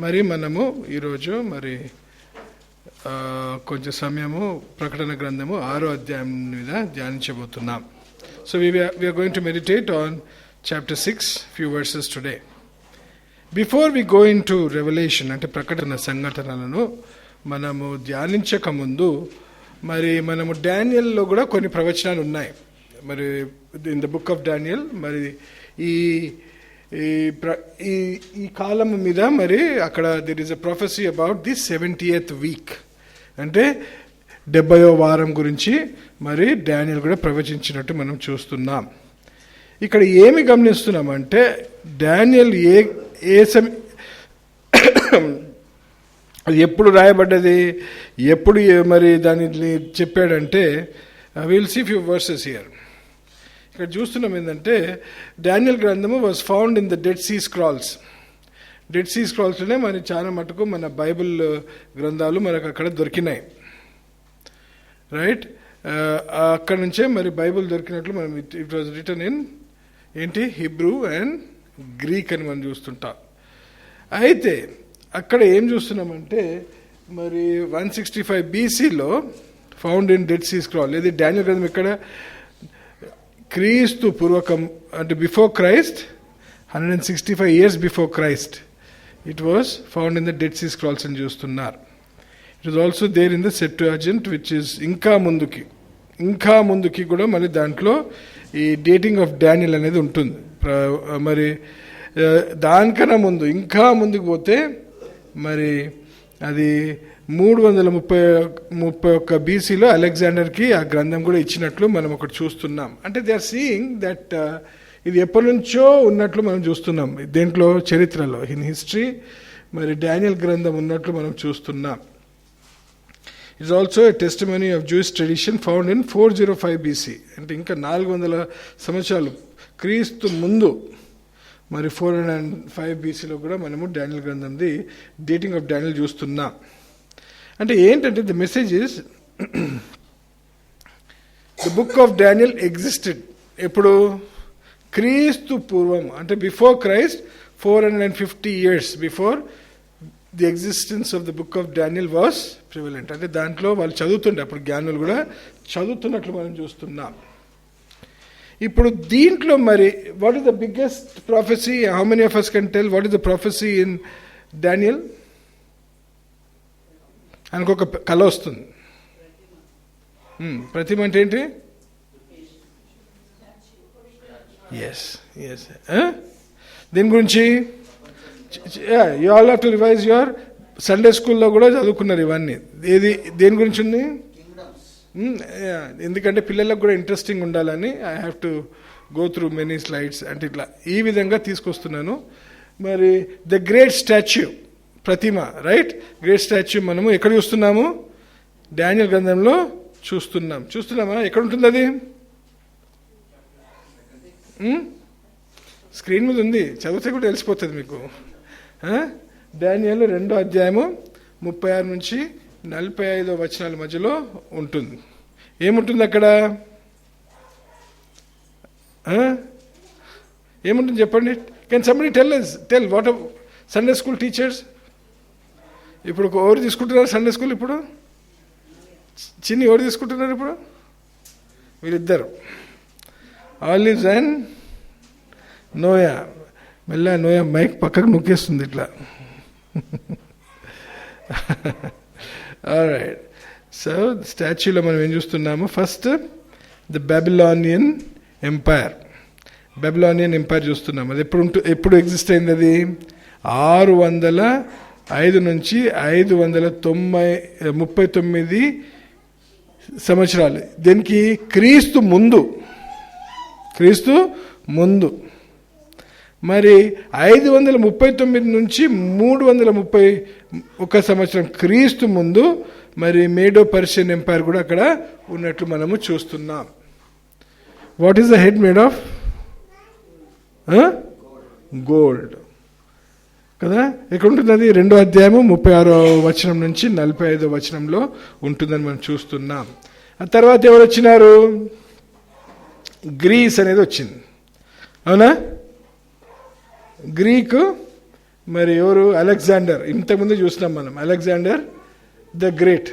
మరి మనము ఈరోజు కొంచెం సమయము ప్రకటన గ్రంథము 6వ అధ్యాయం మీద ధ్యానించబోతున్నాం. So we are going to meditate on chapter 6, few verses today. Before we go into Revelation, అంటే ప్రకటన సంఘటనలను మనము ధ్యానించక ముందు మనము డానియల్లో కూడా కొన్ని ప్రవచనాలు ఉన్నాయి. In the book of Daniel ఈ కాలం మీద అక్కడ there is a ప్రొఫెసీ about the 70th week, అంటే 70వ వారం గురించి డానియల్ కూడా ప్రవచించినట్టు మనం చూస్తున్నాం. ఇక్కడ ఏమి గమనిస్తున్నామంటే డానియల్ ఎప్పుడు రాయబడ్డది, ఎప్పుడు దానిని చెప్పాడంటే will see few verses here. ఇక్కడ చూస్తున్నాం ఏంటంటే డానియల్ గ్రంథము was found in the Dead Sea Scrolls. Dead Sea స్క్రాల్స్లోనే చాలా మటుకు మన బైబిల్ గ్రంథాలు మనకు అక్కడ దొరికినాయి, రైట్? అక్కడ నుంచే బైబిల్ దొరికినట్లు మనం it was written in Hebrew and Greek అని మనం చూస్తుంటాం. అయితే అక్కడ ఏం చూస్తున్నామంటే 165 BCలో found in Dead Sea Scroll. ఇది డానియల్ గ్రంథం ఇక్కడ క్రీస్తు పూర్వకం, అంటే before Christ 165 years before Christ it was found in the Dead Sea Scrolls అని చూస్తున్నారు. It was also there in the Septuagint which is ఇంకా ముందుకి కూడా దాంట్లో ఈ డేటింగ్ ఆఫ్ డానియల్ అనేది ఉంటుంది. దానికన్నా ముందు ఇంకా ముందుకు పోతే అది 331 BCలో అలెగ్జాండర్కి ఆ గ్రంథం కూడా ఇచ్చినట్లు మనం ఒకటి చూస్తున్నాం. అంటే దే ఆర్ సీయింగ్ దట్ ఇది ఎప్పటి నుంచో ఉన్నట్లు మనం చూస్తున్నాం. దేంట్లో, చరిత్రలో, ఇన్ హిస్టరీ డానియల్ గ్రంథం ఉన్నట్లు మనం చూస్తున్నాం. It's also a testimony of Jewish tradition found in 405 BC, అంటే ఇంకా 400 సంవత్సరాలు క్రీస్తు ముందు 405 BCలో కూడా మనము డానియల్ గ్రంథంది డేటింగ్ ఆఫ్ డానియల్ చూస్తున్నాం. అంటే ఏంటంటే the message is the book of Daniel existed ఎప్పుడు, క్రీస్తు పూర్వం, అంటే before Christ 450 years before the existence of the book of Daniel was prevalent. అంటే దాంట్లో వాళ్ళు చదువుతుండే, అప్పుడు జ్ఞానులు కూడా చదువుతున్నట్లు మనం చూస్తున్నాం. ఇప్పుడు దీంట్లో what is the biggest prophecy? How many of us can tell what is the prophecy in Daniel? ఆయనకు ఒక కళ వస్తుంది. ప్రతిమ అంటే ఏంటి? ఎస్ దీని గురించి you all have to revise your Sunday స్కూల్లో కూడా చదువుకున్నారు ఇవన్నీ. దేని గురించి ఉంది? ఎందుకంటే పిల్లలకు కూడా ఇంట్రెస్టింగ్ ఉండాలని I have to go through many slides. అంటే ఇట్లా ఈ విధంగా తీసుకొస్తున్నాను. ద గ్రేట్ స్టాచ్యూ, ప్రతిమ, రైట్? గ్రేట్ స్టాచ్యూ మనము ఎక్కడ చూస్తున్నాము? డానియల్ గ్రంథంలో చూస్తున్నామా? ఎక్కడ ఉంటుంది అది? స్క్రీన్ మీద ఉంది, చదివితే కూడా తెలిసిపోతుంది మీకు. డానియల్ 2వ అధ్యాయము 36 నుంచి 45 వచనాల మధ్యలో ఉంటుంది. ఏముంటుంది అక్కడ? ఏముంటుంది చెప్పండి. Can somebody tell what Sunday school teachers ఇప్పుడు ఎవరు తీసుకుంటున్నారు సండే స్కూల్? ఇప్పుడు చిన్ని ఎవరు తీసుకుంటున్నారు? ఇప్పుడు వీరిద్దరు, ఆలివ్స్ అండ్ నోయా. మెల్ల నోయా మైక్ పక్కకు నొక్కేస్తుంది ఇట్లా. ఆల్రైట్, సో స్టాచ్యూలో మనం ఏం చూస్తున్నాము? ఫస్ట్ ద బాబిలోనియన్ ఎంపైర్ చూస్తున్నాము. అది ఎప్పుడు ఎగ్జిస్ట్ అయింది? అది 605 నుంచి 539 సంవత్సరాలు. దీనికి క్రీస్తు ముందు 539 నుంచి 331 సంవత్సరం క్రీస్తు ముందు మేడో పర్షియన్ ఎంపైర్ కూడా అక్కడ ఉన్నట్లు మనము చూస్తున్నాం. What is the head made of? Gold కదా. ఎక్కడ ఉంటుంది అది? 2వ అధ్యాయము 36వ వచనం నుంచి 45వ వచనంలో ఉంటుందని మనం చూస్తున్నాం. ఆ తర్వాత ఎవరు వచ్చినారు? గ్రీస్ అనేది వచ్చింది, అవునా? గ్రీకు మరి ఎవరు? అలెగ్జాండర్. ఇంతకుముందు చూసినాం మనం, అలెగ్జాండర్ ద గ్రేట్,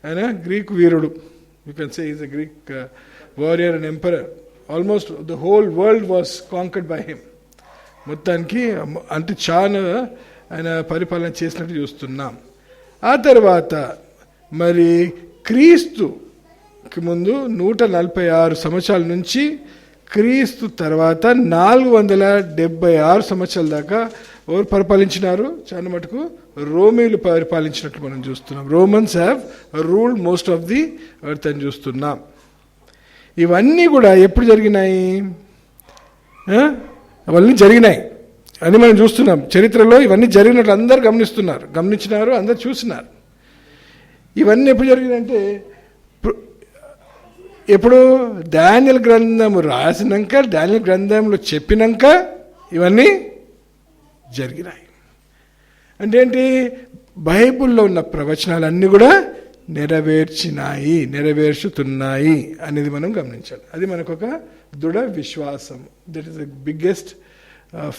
ఆయన గ్రీక్ వీరుడు. You can say is a Greek warrior and emperor. Almost the whole world was conquered by him. మొత్తానికి అంటే చాలా ఆయన పరిపాలన చేసినట్టు చూస్తున్నాం. ఆ తర్వాత మరి క్రీస్తుకి ముందు 146 సంవత్సరాల నుంచి క్రీస్తు తర్వాత 476 సంవత్సరాల దాకా ఎవరు పరిపాలించినారు? చాలా మటుకు రోమీలు పరిపాలించినట్లు మనం చూస్తున్నాం. Romans have ruled most of the earth అని చూస్తున్నాం. ఇవన్నీ కూడా ఎప్పుడు జరిగినాయి? అవన్నీ జరిగినాయి అని మనం చూస్తున్నాం. చరిత్రలో ఇవన్నీ జరిగినట్లు అందరు గమనించినారు, అందరు చూసినారు. ఇవన్నీ ఎప్పుడు జరిగినాయంటే, ఎప్పుడు డానియల్ గ్రంథము రాసినాక, డానియల్ గ్రంథంలో చెప్పినాక ఇవన్నీ జరిగినాయి. అంటే ఏంటి? బైబిల్లో ఉన్న ప్రవచనాలన్నీ కూడా నెరవేర్చుతున్నాయి అనేది మనం గమనించాలి. అది మనకు ఒక దృఢ విశ్వాసం. That is the biggest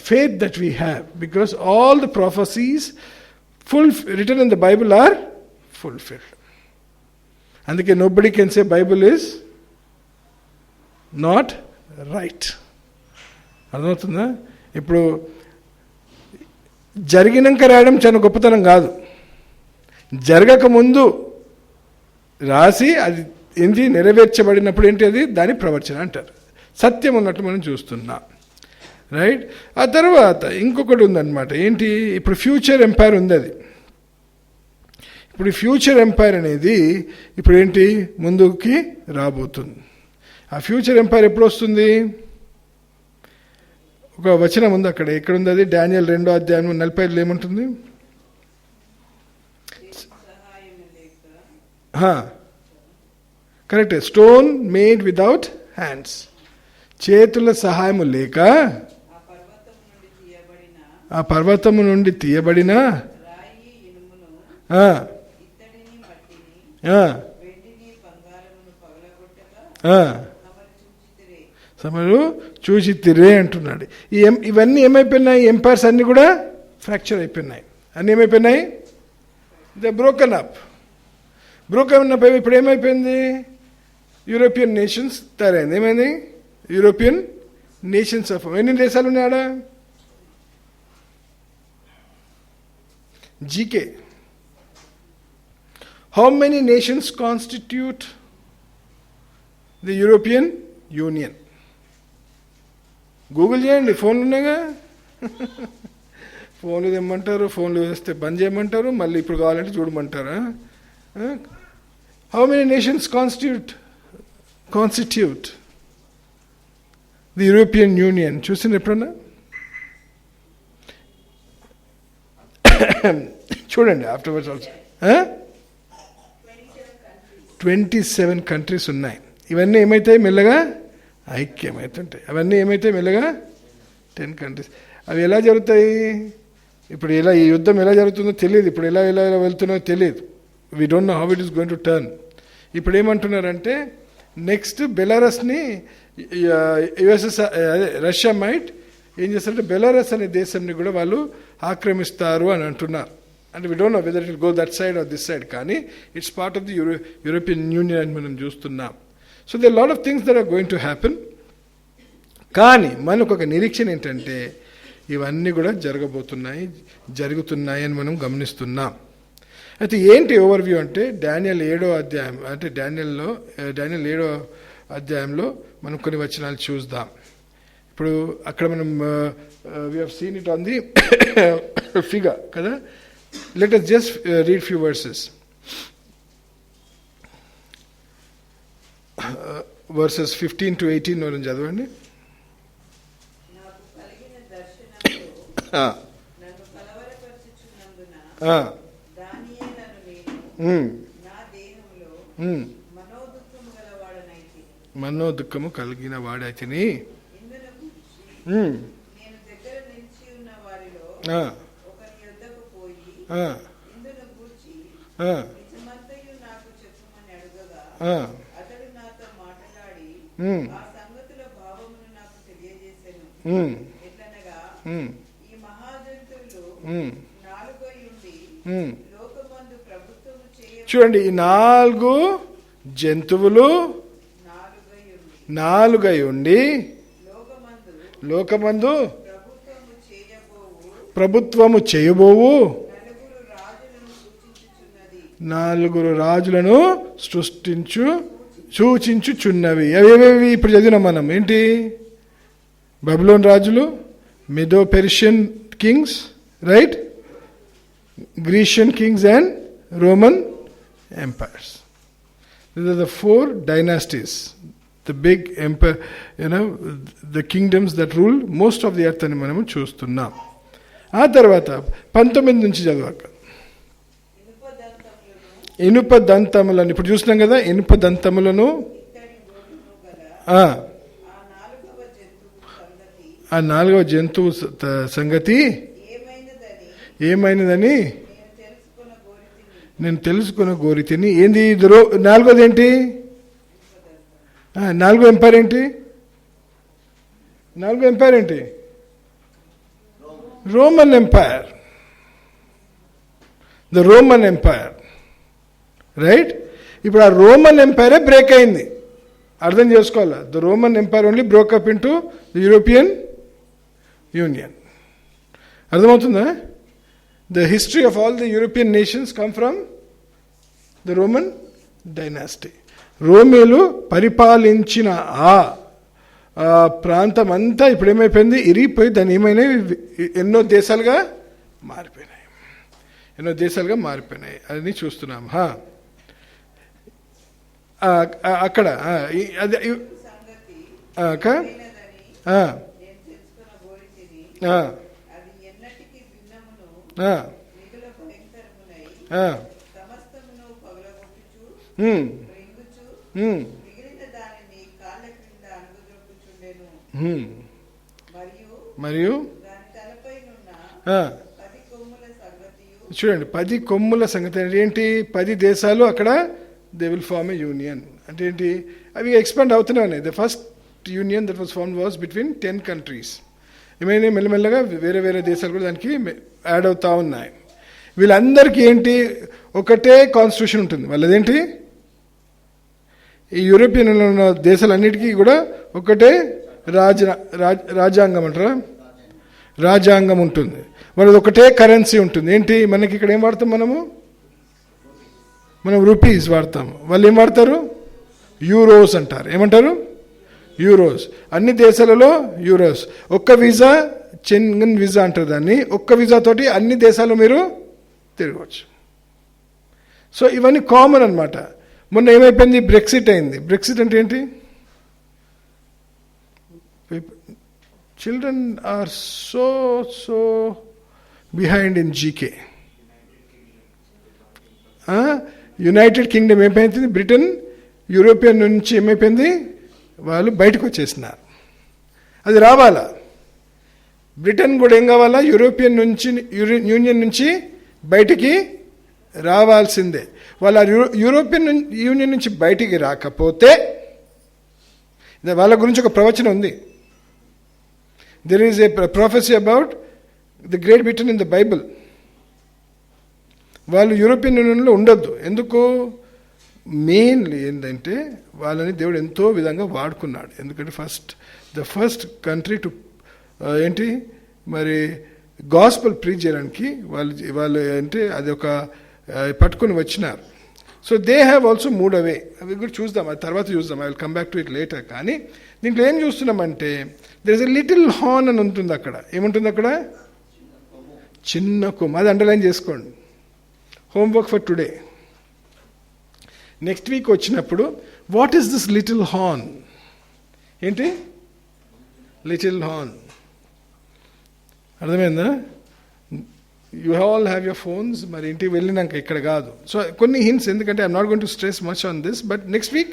faith that we have, because all the prophecies written in the Bible are fulfilled. అందుకే nobody can say Bible is not right. అర్థమవుతుందా? ఇప్పుడు జరిగినాక రాయడం చాలా గొప్పతనం కాదు, జరగక ముందు రాసి అది ఏంటి నెరవేర్చబడినప్పుడు ఏంటి అది దాని ప్రవచన అంటారు. సత్యం ఉన్నట్టు మనం చూస్తున్నాం. రైట్. ఆ తర్వాత ఇంకొకటి ఉందన్నమాట. ఏంటి? ఇప్పుడు ఫ్యూచర్ ఎంపైర్ ఉంది. అది ఇప్పుడు ఫ్యూచర్ ఎంపైర్ అనేది ఇప్పుడు ఏంటి ముందుకి రాబోతుంది. ఆ ఫ్యూచర్ ఎంపైర్ ఎప్పుడు వస్తుంది? ఒక వచనం ఉంది అక్కడ. ఎక్కడుంది అది? డానియల్ 2వ అధ్యాయం 45 ఏముంటుంది? Correct. Stone made without hands, చేతుల సహాయము లేక ఆ పర్వతము నుండి తీయబడిన సమరు చూచితిరే అంటున్నాడు. ఇవన్నీ ఏమైపోయినాయి? ఎంపైర్స్ అన్ని కూడా ఫ్రాక్చర్ అయిపోయినాయి. అన్నీ ఏమైపోయినాయి? They broken up. ఇప్పుడు ఏమైపోయింది? యూరోపియన్ నేషన్స్ తయారైంది. ఏమైంది? యూరోపియన్ నేషన్స్ ఆఫ్ ఎన్ని దేశాలు ఉన్నాయా? GK. How many nations constitute the European Union? Google చేయండి, ఫోన్లు ఉన్నాయిగా. ఫోన్లు తెమ్మంటారు, ఫోన్లు వేస్తే బంద్ చేయమంటారు, మళ్ళీ ఇప్పుడు కావాలంటే చూడమంటారా? How many nations constitute the European Union? చూసింది ఎప్పుడన్నా? చూడండి ఆఫ్టర్వర్డ్స్ ఆల్సో 27 కంట్రీస్ ఉన్నాయి. ఇవన్నీ ఏమైతాయి? మెల్లగా ఐక్యమవుతుంటాయి. అవన్నీ ఏమైతాయి? మెల్లగా 10 కంట్రీస్. అవి ఎలా జరుగుతాయి? ఇప్పుడు ఎలా ఈ యుద్ధం ఎలా జరుగుతుందో తెలియదు. ఇప్పుడు ఎలా వెళ్తున్నాయో తెలియదు. We don't know how it is going to turn. ఇప్పుడు ఏమంటున్నారంటే నెక్స్ట్ బెలారస్ని రష్యా మైట్ ఏం చేస్తారంటే బెలారస్ అనే దేశంని కూడా వాళ్ళు ఆక్రమిస్తారు అని అంటున్నారు. అంటే we don't know whether it will go that side or this side, కానీ it's part of the European Union అని మనం చూస్తున్నాం. So they lot of things that are going to happen. కానీ మనకు ఒక నిరీక్షణ ఏంటంటే ఇవన్నీ కూడా జరుగుతున్నాయి అని మనం గమనిస్తున్నాం. అయితే ఏంటి ఓవర్వ్యూ అంటే డానియల్ 7వ అధ్యాయం, అంటే డానియల్ 7వ అధ్యాయంలో మనం కొన్ని వచనాలు చూద్దాం. ఇప్పుడు అక్కడ మనం we have seen it on the figure కదా. Let us just read few verses. Verses 15 to 18 వరకు చదవండి. మనోదుఖము కలిగిన వాడైతిని చూడండి, ఈ 4 జంతువులు 4 ఉండి లోకమందు ప్రభుత్వము చేయబోవు 4 రాజులను సూచించుచున్నవి. అవేవేవి ఇప్పుడు చదివినాం మనం. ఏంటి? బబులోన్ రాజులు, Medo Persian kings, right, Grecian kings and Roman empires. These are the 4 dynasties, the big empire, the kingdoms that rule most of the earth అని మనము చూస్తున్నాం. ఆ తర్వాత 19 నుంచి చదవక. ఇనుప దంతములను ఇప్పుడు చూస్తున్నాం కదా. ఇనుప దంతములను ఆ 4వ జంతువు సంగతి ఏమైనదని నేను తెలుసుకున్న గోరితిని. ఏంది 4వది? ఏంటి 4వ ఎంపైర్? ఏంటి 4వ ఎంపైర్? ఏంటి? Roman empire. The Roman empire, right. ఇప్పుడు ఆ రోమన్ ఎంపైరే బ్రేక్ అయింది. అర్థం చేసుకోవాలా? The Roman empire only broke up into the European union. అర్థమవుతుందా? The history of all the European nations come from the Roman dynasty. రోమేలు పరిపాలించిన ఆ ప్రాంతం అంతా ఇప్పుడు ఏమైపోయింది? ఇరిగిపోయి దాన్ని ఏమైనా ఎన్నో దేశాలుగా మారిపోయినాయి. అది చూస్తున్నాం. అక్కడ మరియు చూడండి 10 కొమ్ముల సంగతి ఏంటి? 10 దేశాలు అక్కడ they will form a union. అంటే ఏంటి? అవి ఎక్స్పాండ్ అవుతున్నాయి. The first union that was form was between 10 countries. ఏమైనా మెల్లమెల్లగా వేరే వేరే దేశాలు కూడా దానికి యాడ్ అవుతూ ఉన్నాయి. వీళ్ళందరికీ ఏంటి? ఒకటే కాన్స్టిట్యూషన్ ఉంటుంది వాళ్ళదేంటి? ఈ యూరోపియన్ ఉన్న దేశాలన్నిటికీ కూడా ఒకటే రాజ్యాంగం అంటారా? రాజ్యాంగం ఉంటుంది. వాళ్ళది ఒకటే కరెన్సీ ఉంటుంది. ఏంటి? మనకి ఇక్కడ ఏం వాడతాం? మనం రూపీస్ వాడతాము. వాళ్ళు ఏం వాడతారు? యూరోస్ అంటారు. ఏమంటారు? యూరోస్. అన్ని దేశాలలో యూరోస్. ఒక్క వీసా, చెంగన్ వీసా అంటారు దాన్ని. ఒక్క వీసా తోటి అన్ని దేశాలు మీరు తిరగవచ్చు. సో ఇవన్నీ కామన్ అనమాట. మొన్న ఏమైపోయింది? బ్రెక్సిట్ అయింది. బ్రెక్సిట్ అంటే ఏంటి? Children are so behind in GK. United Kingdom ఏమైపోయింది? బ్రిటన్ యూరోపియన్ నుంచి ఏమైపోయింది? వాళ్ళు బయటకు వచ్చేసినారు. అది రావాలా? బ్రిటన్ కూడా ఏం కావాలా? యూరోపియన్ యూనియన్ నుంచి బయటికి రావాల్సిందే. వాళ్ళ యూరోపియన్ యూనియన్ నుంచి బయటికి రాకపోతే వాళ్ళ గురించి ఒక ప్రవచనం ఉంది. There is a ప్రొఫెసీ about the great Britain in the Bible. వాళ్ళు యూరోపియన్ యూనియన్లో ఉండొద్దు. ఎందుకు? మెయిన్లీ ఏంటంటే వాళ్ళని దేవుడు ఎంతో విధంగా వాడుకున్నాడు. ఎందుకంటే ద ఫస్ట్ కంట్రీ టు ఏంటి మరి గాస్పల్ ప్రీచ్ చేయడానికి వాళ్ళు అంటే అది ఒక పట్టుకుని వచ్చినారు. So they have also moved away. అవి కూడా చూద్దాం, అది తర్వాత చూద్దాం. I will come back to it later. కానీ దీంట్లో ఏం చూస్తున్నామంటే there is a little horn అని ఉంటుంది అక్కడ. ఏముంటుంది అక్కడ? చిన్న కొమ్ము. అది అండర్లైన్ చేసుకోండి. Homework for today. Next week వచ్చినప్పుడు what is this little horn? ఏంటి లిటిల్ హార్న్? అర్థమైందా? You all have your phones. మరి ఇంటికి వెళ్ళినాక ఇక్కడ కాదు. సో కొన్ని హింట్స్, ఎందుకంటే I'm not going to stress much on this, but next week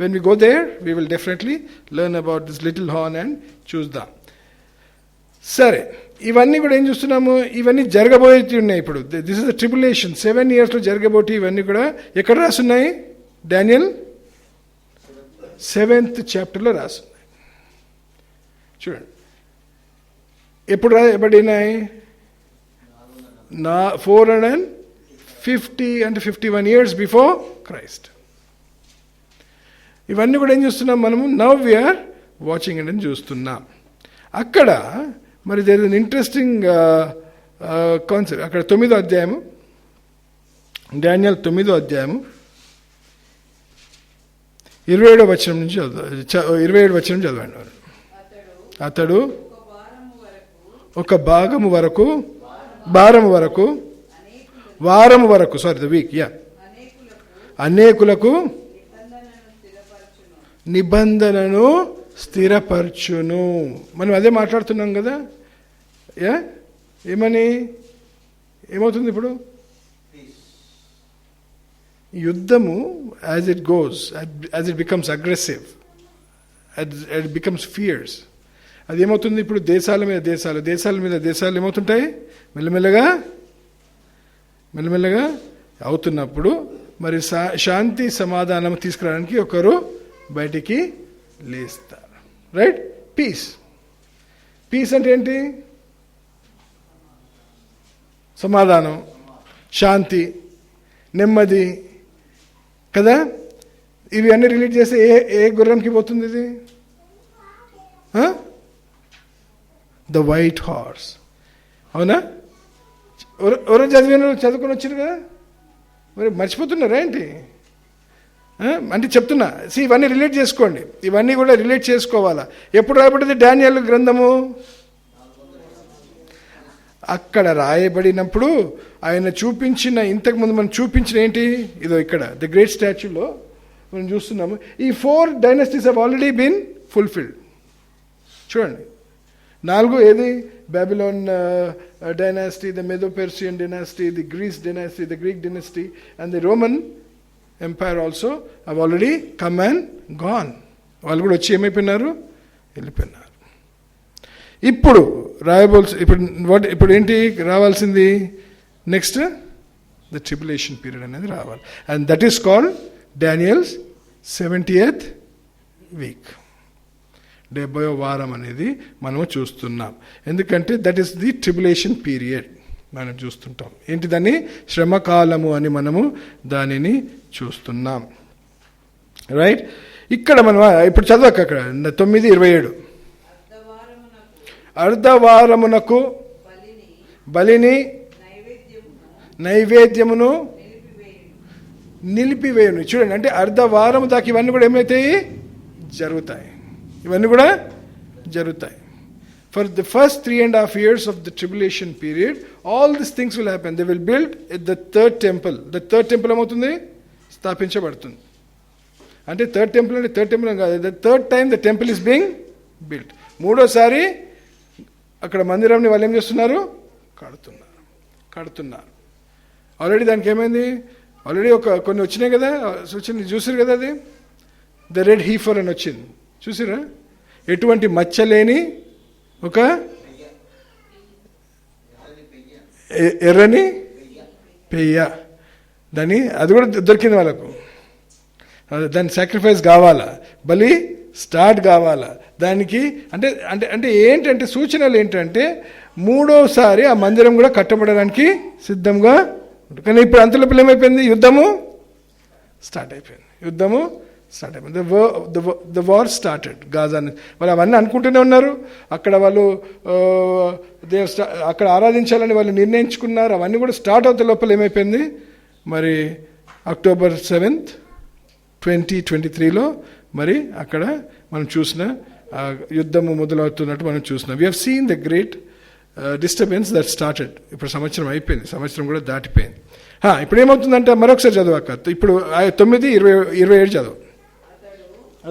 when we go there we will definitely learn about this little horn and చూద్దాం. సరే, ఇవన్నీ కూడా ఏం చూస్తున్నాము? ఇవన్నీ జరగబోయేటి ఉన్నాయి. ఇప్పుడు దిస్ ఇస్ ద ట్రిబులేషన్. 7 yearsలో జరగబోటి ఇవన్నీ కూడా ఎక్కడ రాసున్నాయి? Daniel 7th chapterలో రాసున్నాయి. చూడండి, ఎప్పుడు రాయబడినాయి? 450 అంటే 51 years బిఫోర్ క్రైస్ట్. ఇవన్నీ కూడా ఏం చూస్తున్నాం మనము? నవ్ వీఆర్ వాచింగ్ అని చూస్తున్నాం. అక్కడ మరి there is an interesting concept. అక్కడ 9వ అధ్యాయము, డానియల్ 9వ అధ్యాయము 27వ వచనం నుంచి 27వ వచనం చదవండి. అతడు ఒక భారము వరకు సారీ ద వీక్ అనేకులకు నిబంధనను స్థిరపరచును. మనం అదే మాట్లాడుతున్నాం కదా. ఏమవుతుంది ఇప్పుడు? యుద్ధము as it goes, as it becomes aggressive, it becomes fears. అది ఏమవుతుంది ఇప్పుడు? దేశాల మీద దేశాలు ఏమవుతుంటాయి? మెల్లమెల్లగా అవుతున్నప్పుడు మరి శాంతి సమాధానం తీసుకురావడానికి ఒకరు బయటికి లేస్తారు. రైట్? పీస్ అంటే ఏంటి? సమాధానం, శాంతి, నెమ్మది కదా. ఇవి అన్నీ రిలేట్ చేస్తే ఏ గుర్రంకి పోతుంది ఇది? The white horse. అవునా? ఎవరో చదువుకొని వచ్చారు కదా, మరి మర్చిపోతున్నారా ఏంటి? అంటే చెప్తున్నా, ఇవన్నీ రిలేట్ చేసుకోండి. ఇవన్నీ కూడా రిలేట్ చేసుకోవాలా. ఎప్పుడు రాయబడింది డానియల్ గ్రంథము? అక్కడ రాయబడినప్పుడు ఆయన చూపించిన, ఇంతకుముందు మనం చూపించిన ఏంటి? ఇదో ఇక్కడ ద గ్రేట్ స్టాచ్యూలో మనం చూస్తున్నాము. ఈ 4 dynasties have already been fulfilled. చూడండి, 4 ఏది? Babylon dynasty, the Medo-Persian dynasty, the Greece dynasty, the Greek dynasty, and the Roman Empire also have already come and gone. వాళ్ళు కూడా వచ్చి ఏమైపోయినారు? వెళ్ళిపోయినారు. ఇప్పుడు ఇప్పుడు ఏంటి రావాల్సింది? నెక్స్ట్ ద ట్రిబులేషన్ పీరియడ్ అనేది రావాలి. And that is called Daniel's 70th week. 70వ వారం అనేది మనము చూస్తున్నాం. ఎందుకంటే that is the tribulation period మనం చూస్తుంటాం. ఏంటి దాన్ని? శ్రమకాలము అని మనము దానిని చూస్తున్నాం. రైట్? ఇక్కడ మనం ఇప్పుడు చదవక అక్కడ 9:27 అర్ధవారమునకు బలిని నైవేద్యమును నిలిపివేయును. చూడండి, అంటే అర్ధవారము దాకా ఇవన్నీ కూడా ఏమైతాయి? జరుగుతాయి. ఇవన్నీ కూడా జరుగుతాయి. For the first 3.5 years of the tribulation period, all these things will happen. They will build the third temple. The third temple ఏమవుతుంది? స్థాపించబడుతుంది. అంటే థర్డ్ టెంపుల్ అంటే థర్డ్ టెంపుల్ కాదు, the third time the temple is being built. మూడోసారి అక్కడ మందిరంని వాళ్ళు ఏం చేస్తున్నారు? కడుతున్నారు. ఆల్రెడీ దానికి ఏమైంది? ఆల్రెడీ కొన్ని వచ్చినాయి కదా, చూసారు కదా, అది ద రెడ్ హీఫర్ అని వచ్చింది. చూసిరా? ఎటువంటి మచ్చలేని ఒక ఎర్రని పెయ్య. అది కూడా దొరికింది వాళ్ళకు. దాని సాక్రిఫైస్ కావాలా, బలి స్టార్ట్ కావాలా దానికి. అంటే అంటే అంటే ఏంటంటే సూచనలు ఏంటంటే మూడోసారి ఆ మందిరం కూడా కట్టబడడానికి సిద్ధంగా ఉంటుంది. కానీ ఇప్పుడు అంతలోపల ఏమైపోయింది? యుద్ధము స్టార్ట్ అయిపోయింది. The war started. గాజా వాళ్ళు అవన్నీ అనుకుంటూనే ఉన్నారు. అక్కడ వాళ్ళు అక్కడ ఆరాధించాలని వాళ్ళు నిర్ణయించుకున్నారు. అవన్నీ కూడా స్టార్ట్ అవుతే లోపల ఏమైపోయింది? మరి October 7th, 2023లో మరి అక్కడ మనం చూసిన యుద్ధము మొదలవుతున్నట్టు మనం చూసినాం. We have seen the great disturbance that started. ఇప్పుడు సంవత్సరం అయిపోయింది, సంవత్సరం కూడా దాటిపోయింది. ఇప్పుడు ఏమవుతుందంటే మరొకసారి చదవక, ఇప్పుడు 9:27 చదువు.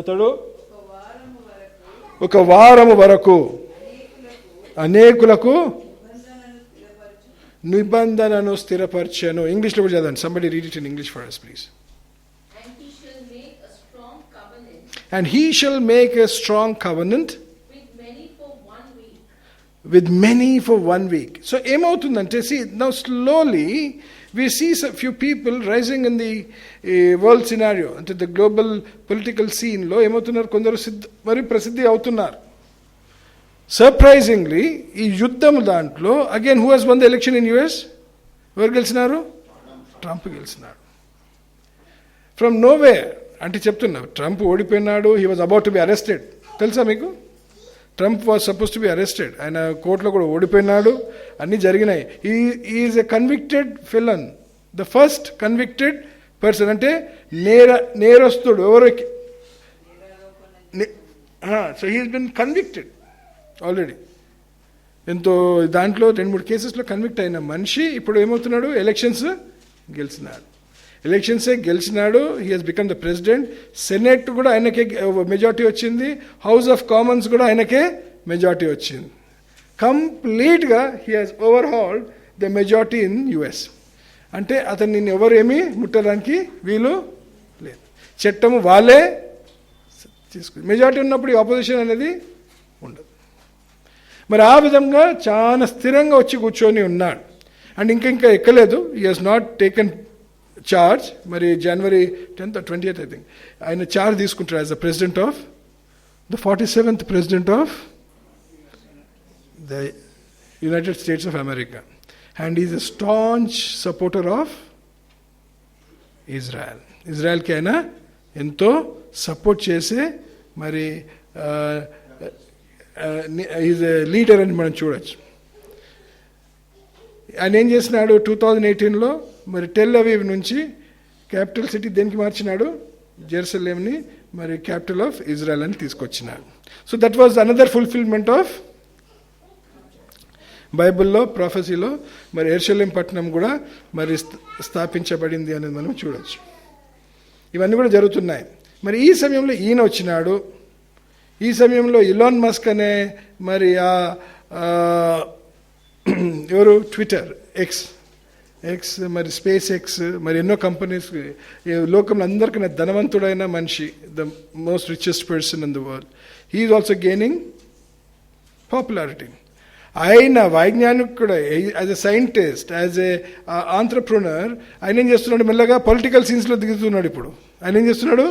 అతడు ఒక వారము వరకు అనేకులకు నిబంధనను స్థిరపరచను. ఇంగ్లీష్లో కూడా చదవండి. Somebody read it in English for us please. And he shall make a strong covenant with many for 1 week. So ఏమవుతుందంటే, see now slowly we see a few people rising in the world scenario, అంటే the global political scene లో ఏమవుతున్నారు? కొందరు మరి ప్రసిద్ధి అవుతున్నారు. Surprisingly ఈ యుద్ధం దాంట్లో again who has won the election in US? ఎవరు గెలిచినారు? ట్రంప్ గెలిచినాడు. ఫ్రమ్ నోవేర్ అంటే చెప్తున్నా, ట్రంప్ ఓడిపోయినాడు. He was about to be arrested. తెలుసా మీకు? Trump was suppose to be arrested. ఆయన కోర్టులో కూడా ఓడిపోయినాడు. అన్నీ జరిగినాయి. Is a convicted felon, the first convicted person. అంటే నేరస్తుడు. ఎవరికి? So he's been convicted already. ఎంతో దాంట్లో 2-3 కేసెస్లో కన్విక్ట్ అయిన మనిషి ఇప్పుడు ఏమవుతున్నాడు? ఎలక్షన్సే గెలిచినాడు. He Hess become the president. Senate కూడా ఆయనకే మెజార్టీ వచ్చింది. హౌస్ ఆఫ్ కామన్స్ కూడా ఆయనకే మెజార్టీ వచ్చింది. కంప్లీట్గా he has overhauled the majority in US. అంటే అతన్ని ఎవరు ఏమీ ముట్టడానికి వీలు లేదు. చట్టము వాళ్ళే తీసుకుంది. మెజార్టీ ఉన్నప్పుడు ఈ ఆపోజిషన్ అనేది ఉండదు. మరి ఆ విధంగా చాలా స్థిరంగా వచ్చి కూర్చొని ఉన్నాడు. అండ్ ఇంకా ఎక్కలేదు. He has not taken charge. మరి January 10th or 20th I think ఆయన చార్జ్ తీసుకుంటారు as the president of the 47th president of the United States of America. And is a staunch supporter of Israel. ఇజ్రాయెల్కి ఆయన ఎంతో support చేసే మరి is a leader అని మనం చూడొచ్చు. ఆయన ఏం చేసినాడు? 2018లో మరి టెల్ అవీవ్ నుంచి క్యాపిటల్ సిటీ దేనికి మార్చినాడు? జెరూసలేంని మరి క్యాపిటల్ ఆఫ్ ఇజ్రాయెల్ అని తీసుకొచ్చినాడు. So that was another fulfilment of బైబిల్లో ప్రాఫెసీలో మరి యెరూషలేం పట్టణం కూడా మరి స్థాపించబడింది అనేది మనం చూడొచ్చు. ఇవన్నీ కూడా జరుగుతున్నాయి. మరి ఈ సమయంలో ఈయన వచ్చినాడు. ఈ సమయంలో ఇలాన్ మస్క్ అనే మరి ఎవరు ట్విట్టర్ ఎక్స్ మరి స్పేస్ ఎక్స్ మరి ఎన్నో కంపెనీస్, లోకంలో అందరికన్నా ధనవంతుడైన మనిషి, the most richest person in the world. He is also gaining popularity. ఆయన వైజ్ఞానికుడు, as a scientist, as a entrepreneur ఆయన ఏం చేస్తున్నాడు? మెల్లగా పొలిటికల్ సీన్స్లో దిగుతున్నాడు. ఇప్పుడు ఆయన ఏం చేస్తున్నాడు?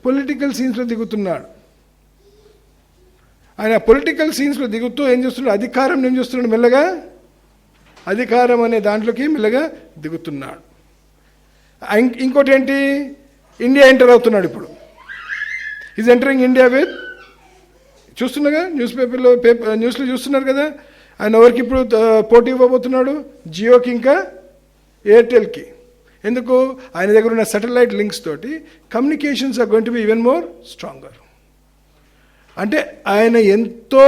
పొలిటికల్ సీన్స్లో దిగుతున్నాడు. ఆయన పొలిటికల్ సీన్స్లో దిగుతూ ఏం చేస్తున్నాడు? అధికారం ఏం చేస్తున్నాడు? మెల్లగా అధికారం అనే దాంట్లోకి మెల్లగా దిగుతున్నాడు. ఇంకోటి ఏంటి? ఇండియా ఎంటర్ అవుతున్నాడు. ఇప్పుడు ఈజ్ ఎంటరింగ్ ఇండియా విత్, చూస్తున్నాగా న్యూస్లో చూస్తున్నారు కదా, ఆయన ఎవరికి ఇప్పుడు పోటీ ఇవ్వబోతున్నాడు? జియోకి ఇంకా ఎయిర్టెల్కి. ఎందుకు? ఆయన దగ్గర ఉన్న సాటిలైట్ లింక్స్ తోటి communications are going to be even more stronger. అంటే ఆయన ఎంతో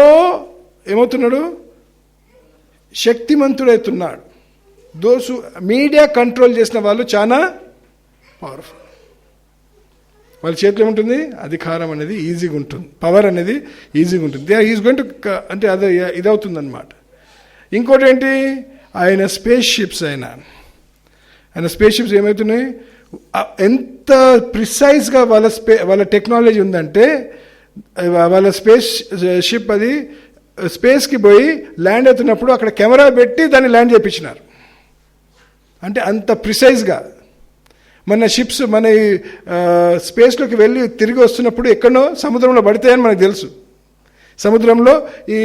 ఏమవుతున్నాడు? శక్తిమంతుడవుతున్నాడు. దోసు మీడియా కంట్రోల్ చేసిన వాళ్ళు చాలా పవర్ఫుల్. వాళ్ళ చేతిలో ఉంటుంది అధికారం అనేది ఈజీగా ఉంటుంది, పవర్ అనేది ఈజీగా ఉంటుంది. ఈజ్ గోయింగ్ టు అంటే అదే ఇదవుతుందన్నమాట. ఇంకోటి ఏంటి? ఆయన స్పేస్ షిప్స్ ఏమవుతున్నాయి? ఎంత ప్రిసైజ్గా వాళ్ళ టెక్నాలజీ ఉందంటే, వాళ్ళ స్పేస్ షిప్ అది స్పేస్కి పోయి ల్యాండ్ అవుతున్నప్పుడు అక్కడ కెమెరా పెట్టి దాన్ని ల్యాండ్ చేయించినారు. అంటే అంత ప్రిసైజ్గా మన షిప్స్ మన స్పేస్లోకి వెళ్ళి తిరిగి వస్తున్నప్పుడు ఎక్కడో సముద్రంలో పడతాయని మనకు తెలుసు. సముద్రంలో ఈ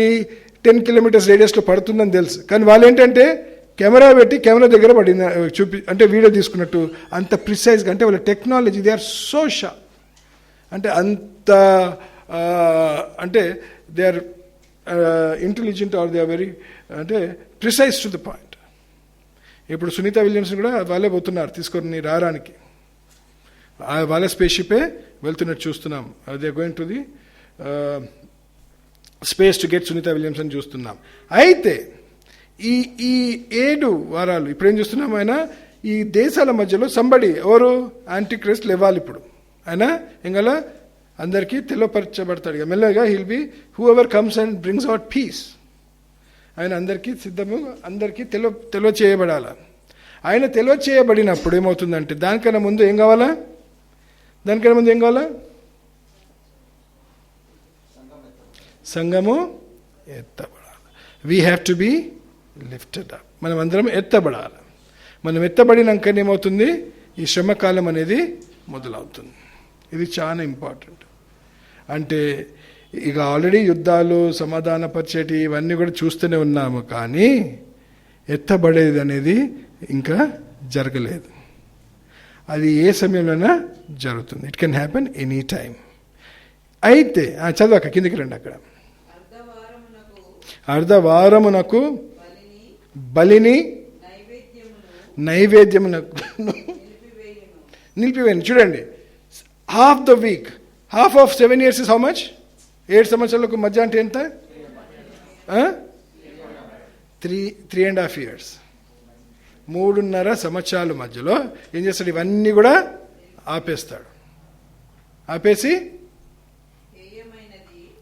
10 kilometers రేడియస్లో పడుతుందని తెలుసు. కానీ వాళ్ళు ఏంటంటే కెమెరా పెట్టి కెమెరా దగ్గర పడింది అంటే వీడియో తీసుకున్నట్టు అంత ప్రిసైజ్గా. అంటే వాళ్ళ technology they are so sharp. అంటే అంత అంటే they are intelligent or they are very అంటే ప్రిసైజ్ టు ద పాయింట్. ఇప్పుడు సునీత విలియమ్స్ కూడా వాళ్ళే పోతున్నారు తీసుకొని రావడానికి. వాళ్ళ స్పేస్ షిప్పే వెళ్తున్నట్టు చూస్తున్నాం. They are going to the space to get Sunita Williams అని చూస్తున్నాం. అయితే ఈ 7 వారాలు ఇప్పుడు ఏం చూస్తున్నాం? ఆయన ఈ దేశాల మధ్యలో సంబడి ఎవరు? యాంటీ క్రైస్ట్ లేవాలి. ఇప్పుడు ఆయన ఇంకలా అందరికీ తెలియపరచబడతాడు. మెల్లగా he'll be whoever comes and brings out peace. ఆయన అందరికీ సిద్ధము, అందరికీ తెలివ చేయబడాల. ఆయన తెలివ చేయబడినప్పుడు ఏమవుతుందంటే దానికన్నా ముందు ఏం కావాలా? సంఘము ఎత్తబడాలి. We have to be lifted up. మనం అందరం ఎత్తబడాలి. మనం ఎత్తబడినాకనే ఏమవుతుంది? ఈ శ్రమకాలం అనేది మొదలవుతుంది. ఇది చాలా ఇంపార్టెంట్. అంటే ఇక ఆల్రెడీ యుద్ధాలు, సమాధానపరిచేటి ఇవన్నీ కూడా చూస్తూనే ఉన్నాము. కానీ ఎత్తబడేది అనేది ఇంకా జరగలేదు. అది ఏ సమయంలోనైనా జరుగుతుంది. It can happen any time. అయితే చదవక కిందికి రండి. అక్కడ అర్ధవారమునకు బలిని నైవేద్యమునకు నిలిపివేయను. చూడండి, half the week, half of 7 years is how much? 7 సంవత్సరాలకు మధ్య అంటే ఎంత? 3.5 years. 3.5 సంవత్సరాల మధ్యలో ఏం చేస్తాడు? ఇవన్నీ కూడా ఆపేస్తాడు. ఆపేసి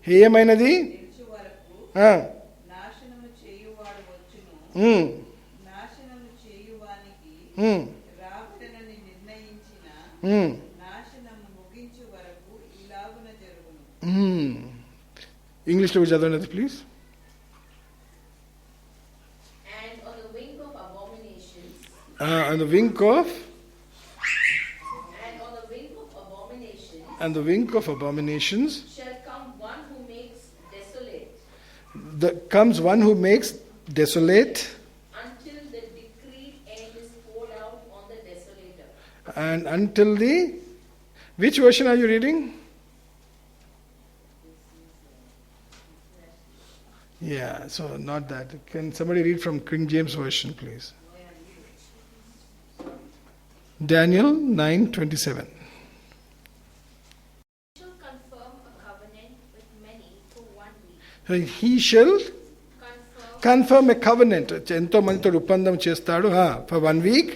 హేయమైనది ఇంగ్లీష్లో చదవండి please. On the wing of abominations shall come one who makes desolate. Comes one who makes desolate Until the decreed end is poured out on the desolator. And until the, which version are you reading? Yeah, so not that. Can somebody read from King James version please? Daniel 9:27. He shall confirm a covenant. ఎంతో మందితో ఒప్పందం చేస్తాడు for 1 week.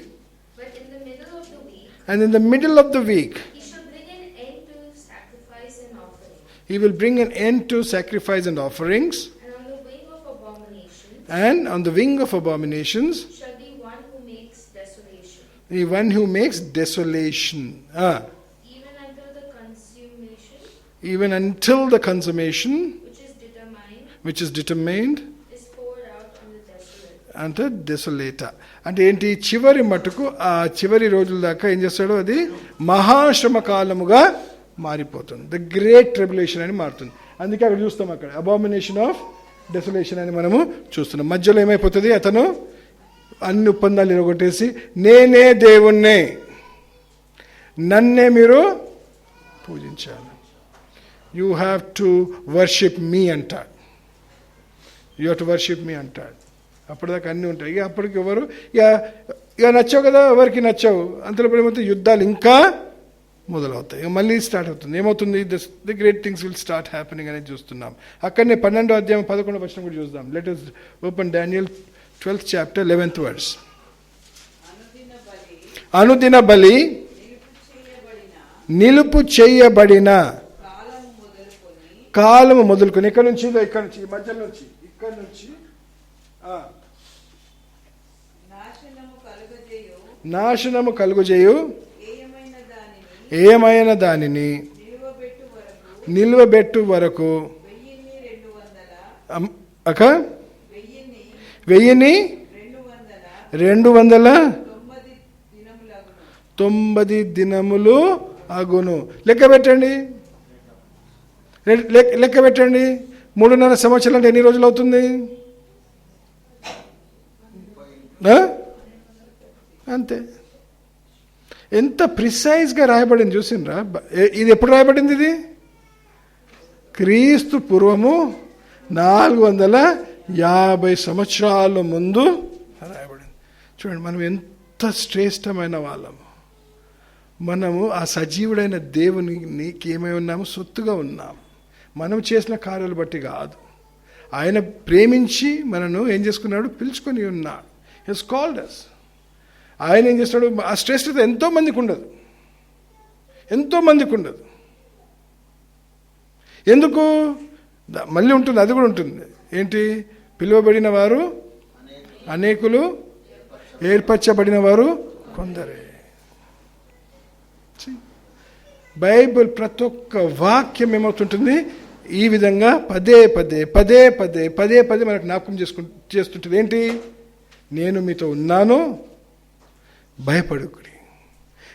But in the middle of the week, and in the middle of the week, he shall bring an end to sacrifice and offering. He will bring an end to sacrifice and offerings. And on the wing of abominations, and on the wing of abominations shall be one who makes desolation. The one who makes desolation. Even until the consummation. Even until the consummation. Which is determined is poured out on the desolate. అంటే desolator. అంటే ఏంటి? చివరి మటుకు ఆ చివరి రోజుల దాకా ఏం చేస్తాడో అది మహాశ్రమ కాలముగా మారిపోతుంది. ద గ్రేట్ ట్రిబులేషన్ అని మారుతుంది. అందుకే అక్కడ చూస్తాం, అక్కడ అబామినేషన్ ఆఫ్ డెసోలేషన్ అని మనము చూస్తున్నాం. మధ్యలో ఏమైపోతుంది? అతను అన్ని ఒప్పందాలు ఇరగొట్టేసి నేనే దేవుణ్ణే, నన్నే మీరు పూజించాలి, you have to worship me అంటాడు. You have to worship me అంటాడు. అప్పటిదాకా అన్నీ ఉంటాయి. ఇక అప్పటికి ఎవరు ఇక నచ్చావు కదా, ఎవరికి నచ్చావు, అంతలో ఏమవుతుంది? యుద్ధాలు ఇంకా మొదలవుతాయి. ఇక మళ్ళీ స్టార్ట్ అవుతుంది. ఏమవుతుంది? The great things will start happening అనేది చూస్తున్నాం. అక్కడనే 12వ అధ్యాయం 11వ వచనం కూడా చూద్దాం. Let us open Daniel 12th chapter 11th verse. అనుదిన బలి నిలుపు చేయబడిన కాలము మొదలుకొని ఇక్కడ నుంచి ఈ మధ్యలో నుంచి ఇక్కడ నుంచి నాశనము కలుగజేయు ఏమైన దానిని నిలువబెట్టు వరకు 1290 దినములు అగును. లెక్క పెట్టండి 3.5 సంవత్సరాలు అంటే ఎన్ని రోజులు అవుతుంది? అంతే. ఎంత ప్రిసైజ్గా రాయబడింది చూసిండ్రా? ఇది ఎప్పుడు రాయబడింది? ఇది క్రీస్తు పూర్వము 450 సంవత్సరాల ముందు రాయబడింది. చూడండి, మనం ఎంత శ్రేష్టమైన వాళ్ళము. మనము ఆ సజీవుడైన దేవునికి ఏమై ఉన్నాము? సొత్తుగా ఉన్నాము. మనం చేసిన కార్యాలు బట్టి కాదు. ఆయన ప్రేమించి మనను ఏం చేసుకున్నాడు? పిలుచుకొని ఉన్నాడు. He has called us. ఆయన ఏం చేస్తాడు? ఆ శ్రేష్టత ఎంతోమందికి ఉండదు. ఎందుకు? మళ్ళీ ఉంటుంది, అది కూడా ఉంటుంది. ఏంటి? పిలువబడిన వారు అనేకులు, ఏర్పరచబడిన వారు కొందరే. బైబిల్ ప్రతి ఒక్క వాక్యం ఏమవుతుంటుంది? ఈ విధంగా పదే పదే మనకు జ్ఞాపకం చేస్తుంటుంది. ఏంటి? నేను మీతో ఉన్నాను, భయపడుకుడి.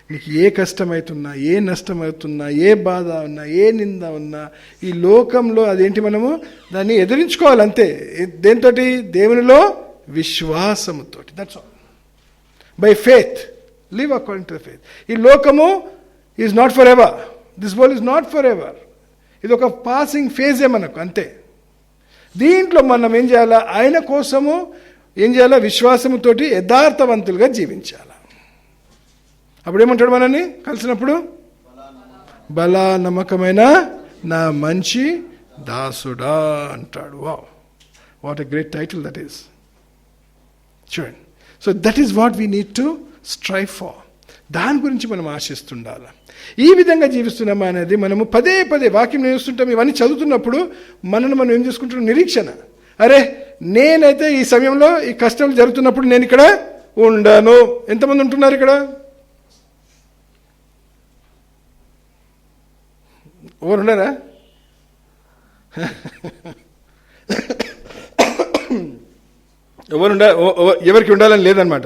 నీకు ఏ కష్టమవుతున్నా, ఏ నష్టమవుతున్నా, ఏ బాధ ఉన్నా, ఏ నింద ఉన్నా, ఈ లోకంలో అదేంటి? మనము దాన్ని ఎదిరించుకోవాలి అంతే. దేనితోటి? దేవునిలో విశ్వాసముతోటి. That's all. By faith, live according to the faith. ఈ లోకము is not for ever, this world is not for ever. ఇది ఒక పాసింగ్ ఫేజే మనకు, అంతే. దీంట్లో మనం ఏం చేయాలా? ఆయన కోసము ఏం చేయాలా? విశ్వాసముతోటి యథార్థవంతులుగా జీవించాలా. అప్పుడు ఏమంటాడు మనల్ని కలిసినప్పుడు? బలా నమ్మకమైన నా మంచి దాసుడా అంటాడు. Wow, what a great title that is. చూడండి. So that is what we need to strive for. దాని గురించి మనం ఆశిస్తుండాలి. ఈ విధంగా జీవిస్తున్నామా అనేది మనము పదే పదే వాక్యం నేర్చుకుంటాం. ఇవన్నీ చదువుతున్నప్పుడు మనను మనం ఏం చేసుకుంటున్నాం? నిరీక్షణ. అరే, నేనైతే ఈ సమయంలో ఈ కష్టాలు జరుగుతున్నప్పుడు నేను ఇక్కడ ఉండను. ఎంతమంది ఉంటున్నారు ఇక్కడ? ఎవరు ఉన్నారా? ఎవరికి ఉండాలని లేదనమాట.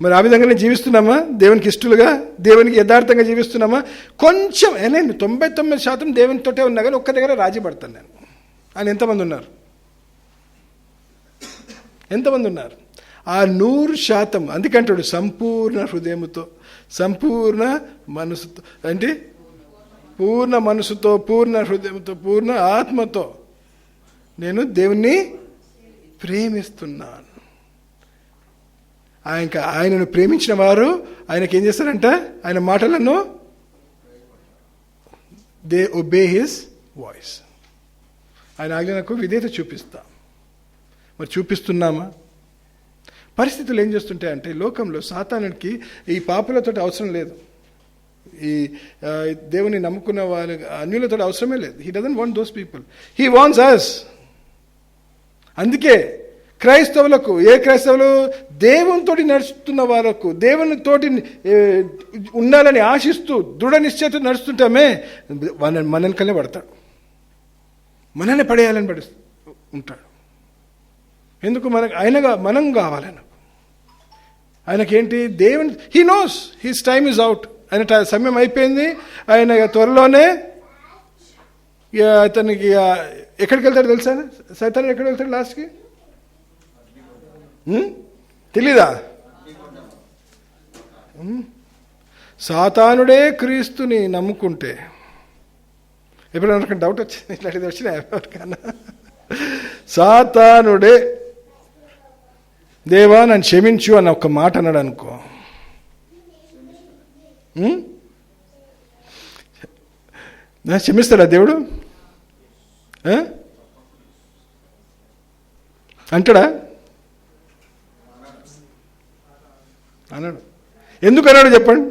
మరి ఆ విధంగానే జీవిస్తున్నామా? దేవునికి ఇష్టలుగా, దేవునికి యథార్థంగా జీవిస్తున్నామా? కొంచెం నేను 99% దేవునితోటే ఉన్నా కానీ ఒక్క దగ్గర రాజీ పడతాను నేను అని ఎంతమంది ఉన్నారు? ఎంతమంది ఉన్నారు? ఆ 100%. అందుకంటాడు సంపూర్ణ హృదయముతో, సంపూర్ణ మనసుతో, అంటే పూర్ణ మనసుతో, పూర్ణ హృదయంతో, పూర్ణ ఆత్మతో నేను దేవుణ్ణి ప్రేమిస్తున్నాను. ఆయనను ప్రేమించిన వారు ఆయనకి ఏం చేస్తారంట? ఆయన మాటలను దే ఒబే హిస్ వాయిస్. ఆయన ఆజ్ఞలకు విధేయత చూపిస్తాం. మరి చూపిస్తున్నామా? పరిస్థితులు ఏం చేస్తుంటాయంటే లోకంలో సాతానుడికి ఈ పాపులతో అవసరం లేదు, ఈ దేవుని నమ్ముకున్న వాళ్ళ అన్యులతో అవసరమే లేదు. He doesn't want those people, he wants us. అందుకే క్రైస్తవులకు, ఏ క్రైస్తవులు దేవునితోటి నడుస్తున్న వాళ్ళకు, దేవునితోటి ఉండాలని ఆశిస్తూ దృఢ నిశ్చయత నడుస్తుంటామే, మనల్ని కల్లే పడతాడు, మనల్ని పడేయాలని ఉంటాడు. ఎందుకు? మనం కావాలని. ఆయనకేంటి? దేవుని, he knows his time is out. ఆయన సమయం అయిపోయింది. ఆయన త్వరలోనే అతనికి ఎక్కడికి వెళ్తాడు తెలుసా? సైతాను ఎక్కడికి వెళ్తాడు లాస్ట్కి? తెలీదా? సాతానుడే క్రీస్తుని నమ్ముకుంటే, ఎప్పుడైనా డౌట్ వచ్చింది? ఇట్లాంటిది వచ్చినా ఎవరికన్నా? సాతానుడే దేవా నన్ను క్షమించు అన్న ఒక మాట అన్నాడు అనుకో, క్షమిస్తాడా దేవుడు? అంటాడా? అన్నాడు. ఎందుకు అన్నాడు చెప్పండి?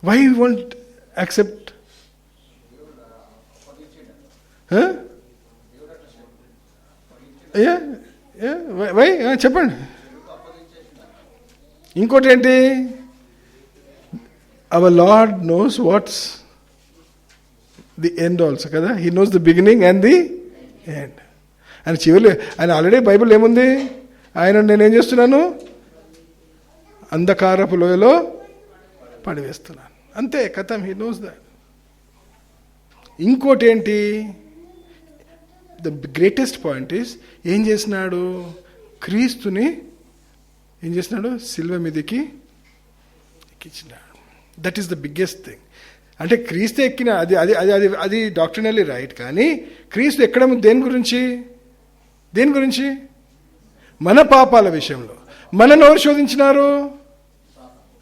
Why won't accept? వై చెప్పండి. ఇంకోటి ఏంటి? Our Lord knows what's the end also కదా. He knows the beginning and the end. ఆయన చివరి, ఆయన ఆల్రెడీ బైబిల్ ఏముంది? ఆయన నేనేం చేస్తున్నాను? అంధకారపు లోయలో పడివేస్తున్నాను, అంతే కథం. He knows that. ఇంకోటి ఏంటి? ద గ్రేటెస్ట్ పాయింట్ ఈస్, ఏం చేసినాడు? క్రీస్తుని ఏం చేసినాడు? సిల్వ మీదకి ఎక్కించినాడు. That is the biggest thing. అంటే క్రీస్తు ఎక్కిన అది అది అది అది అది డాక్టరినల్లీ రైట్, కానీ క్రీస్తు ఎక్కడం దేని గురించి? దేని గురించి? మన పాపాల విషయంలో. మనను ఎవరు శోధించినారు?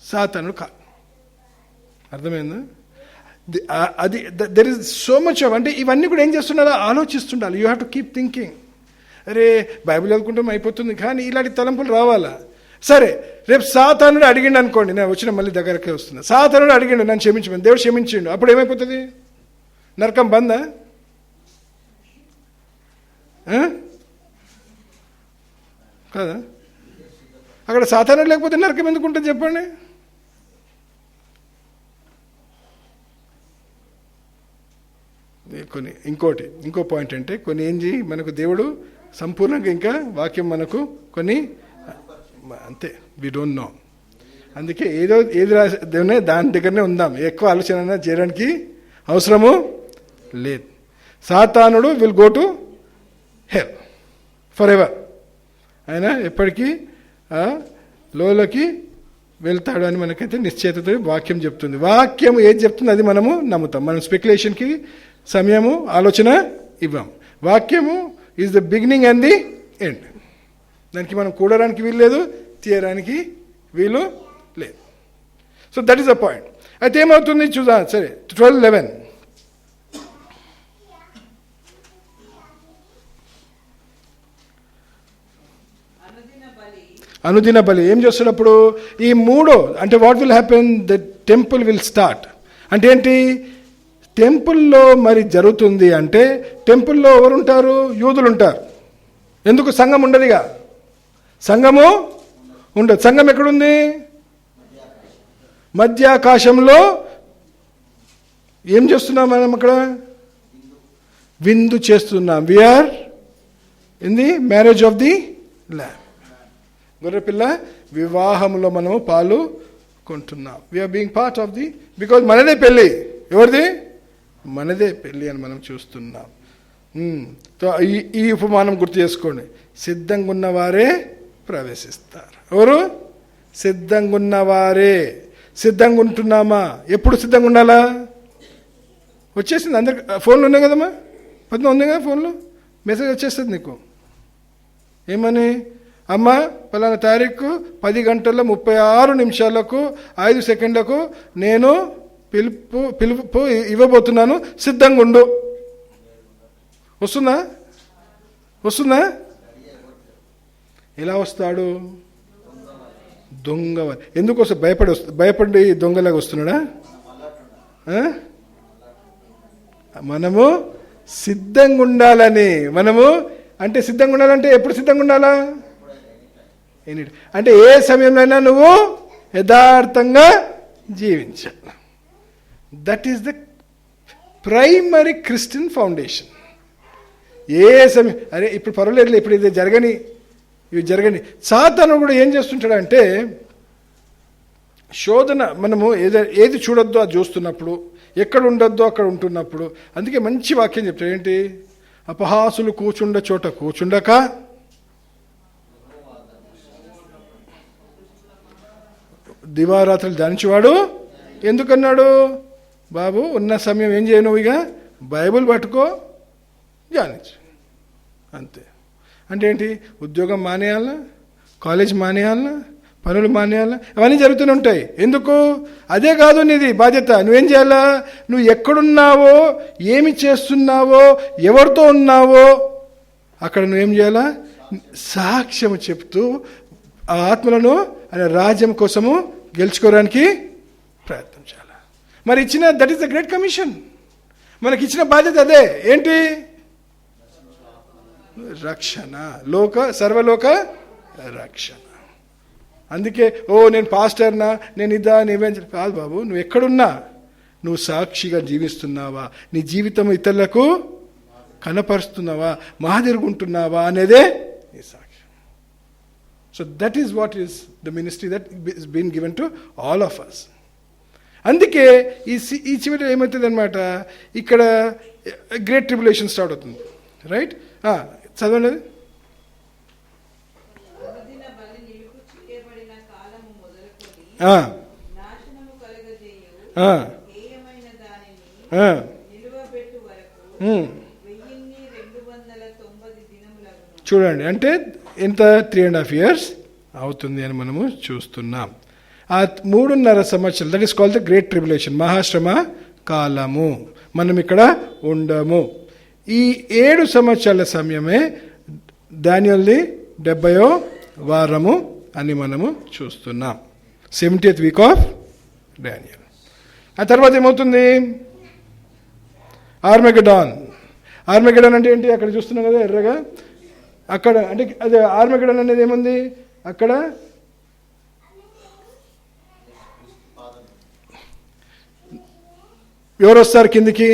సాతానుడు కాదు. అర్థమైందా? అది there is so much of, అంటే ఇవన్నీ కూడా ఏం చేస్తున్నారో ఆలోచిస్తుండాలి. You have to keep thinking. అరే బైబిల్ చదువుకుంటాం అయిపోతుంది, కానీ ఇలాంటి తలంపులు రావాలా? సరే, రేపు సాతానుడు అడిగిండు అనుకోండి, నేను వచ్చిన మళ్ళీ దగ్గరకే వస్తున్నా. సాతానుడు అడిగిండు నన్ను క్షమించమని, దేవుడు క్షమించిండు, అప్పుడు ఏమైపోతుంది? నరకం బందా? కదా? అక్కడ సాతానుడు లేకపోతే నరకం ఎందుకు ఉంటుంది చెప్పండి? ఇంకో పాయింట్ అంటే కొన్ని మనకు దేవుడు సంపూర్ణంగా ఇంకా వాక్యం మనకు కొన్ని అంతే, వి డోంట్ నో. అందుకే ఏది రాసే దాని దగ్గరనే ఉందాం, ఎక్కువ ఆలోచన చేయడానికి అవసరము లేదు. సాతానుడు will go to hell for ever. ఆయన ఎప్పటికీ లోలోకి వెళ్తాడు అని మనకైతే నిశ్చయితతో వాక్యం చెప్తుంది. వాక్యం ఏది చెప్తుంది అది మనము నమ్ముతాం. మనం స్పెక్యులేషన్కి సమయము ఆలోచన ఇవ్వం. వాక్యము is the beginning and the end. దానికి మనం కూడడానికి వీలు లేదు, తీయడానికి వీలు లేదు. So that is the point. అయితే ఏమవుతుంది చూద్దాం. సరే 12:11 అనుదిన బలి ఏం చేస్తున్నప్పుడు ఈ మూడో అంటే what will happen, the temple will start. అంటే ఏంటి, టెంపుల్లో మరి జరుగుతుంది అంటే టెంపుల్లో ఎవరుంటారు, యూదులు ఉంటారు. ఎందుకు సంఘం ఉండదుగా, సంఘము ఉండదు. సంఘం ఎక్కడుంది, మధ్యాకాశంలో. ఏం చేస్తున్నాం మనం అక్కడ, విందు చేస్తున్నాం. We are in the marriage of the lamb. గొర్రెపిల్ల వివాహంలో మనము పాల్గొంటున్నాం. We are being part of the, because మనదే పెళ్ళి. ఎవరిది, మనదే పెళ్ళి అని మనం చూస్తున్నాం. ఈ ఉపమానం గుర్తు చేసుకోండి. సిద్ధంగా ఉన్నవారే ప్రవేశిస్తారు. ఎవరు, సిద్ధంగా ఉన్నవారే. సిద్ధంగా ఉంటున్నామా, ఎప్పుడు సిద్ధంగా ఉండాలా, వచ్చేసింది అందరికి. ఫోన్లు ఉన్నాయి కదమ్మా, 10 ఉంది కదా ఫోన్లో, మెసేజ్ వచ్చేస్తుంది నీకు. ఏమని, అమ్మ పలానా తారీఖు 10:36 5 సెకండ్లకు నేను పిలుపు ఇవ్వబోతున్నాను, సిద్ధంగా ఉండు. వస్తుందా? ఎలా వస్తాడు, దొంగ. ఎందుకు వస్తా, భయపడి దొంగలాగా వస్తున్నాడా? మనము సిద్ధంగా ఉండాలని. మనము అంటే సిద్ధంగా ఉండాలంటే ఎప్పుడు సిద్ధంగా ఉండాలా, అంటే ఏ సమయంలోనైనా నువ్వు యథార్థంగా జీవించాలి. That is the primary Christian foundation. ఏ సమయం, అరే ఇప్పుడు పర్వాలేదు, ఇప్పుడు ఇవి జరగని. సాతాను కూడా ఏం చేస్తుంటాడంటే, శోధన మనము ఏది చూడొద్దో అది చూస్తున్నప్పుడు, ఎక్కడ ఉండొద్దో అక్కడ ఉంటున్నప్పుడు. అందుకే మంచి వాక్యం చెప్తాడు. ఏంటి, అపహాసులు కూర్చుండ చోట కూర్చుండక, దివారాత్రులు ధ్యానించేవాడు. ఎందుకన్నాడు, బాబు ఉన్న సమయం ఏం చేయను, ఇక బైబిల్ పట్టుకో ధ్యానించు, అంతే. అంటే ఏంటి, ఉద్యోగం మానేయాలా, కాలేజ్ మానేయాలా, పనులు మానేయాలా, అవన్నీ జరుగుతూనే ఉంటాయి. ఎందుకు, అదే కాదు నీది బాధ్యత. నువ్వేం చేయాలా, నువ్వు ఎక్కడున్నావో, ఏమి చేస్తున్నావో, ఎవరితో ఉన్నావో అక్కడ నువ్వేం చేయాలా, సాక్ష్యం చెప్తూ ఆ ఆత్మలను ఆయన రాజ్యం కోసము గెలుచుకోవడానికి ప్రయత్నం చేయాలి. మరి ఇచ్చిన, that is the great commission. మనకి ఇచ్చిన బాధ్యత అదే. ఏంటి, రక్షణ, సర్వలోక రక్షణ. అందుకే నేను పాస్టర్నా, నేను ఇదా, నీవేం కాదు బాబు. నువ్వు ఎక్కడున్నా నువ్వు సాక్షిగా జీవిస్తున్నావా, నీ జీవితం ఇతరులకు కనపరుస్తున్నావా, మాదిరుగుంటున్నావా అనేదే నీ సాక్ష్యం. So that is what is the ministry that is been given to all of us. అందుకే ఈ చివరి ఏమవుతుంది అనమాట, ఇక్కడ గ్రేట్ ట్రిబులేషన్ స్టార్ట్ అవుతుంది. రైట్, చదవండి. చూడండి, అంటే ఎంత 3.5 years అవుతుంది అని మనము చూస్తున్నాం. ఆ 3.5 సంవత్సరాలు, that is called the great tribulation, మహాశ్రమ కాలము. మనం ఇక్కడ ఉండము. ఈ 7 సంవత్సరాల సమయమే దానియేలుది 70వ వారము అని మనము చూస్తున్నాం. 70th week off Daniel. ఆ తర్వాత ఏమవుతుంది, ఆర్మగెడాన్. ఆర్మగెడాన్ అంటే ఏంటి, అక్కడ చూస్తున్నాం కదా ఎర్రగా, అక్కడ అంటే అదే ఆర్మగెడాన్ అనేది ఏముంది, అక్కడ ఎవరు వస్తారు కిందికి,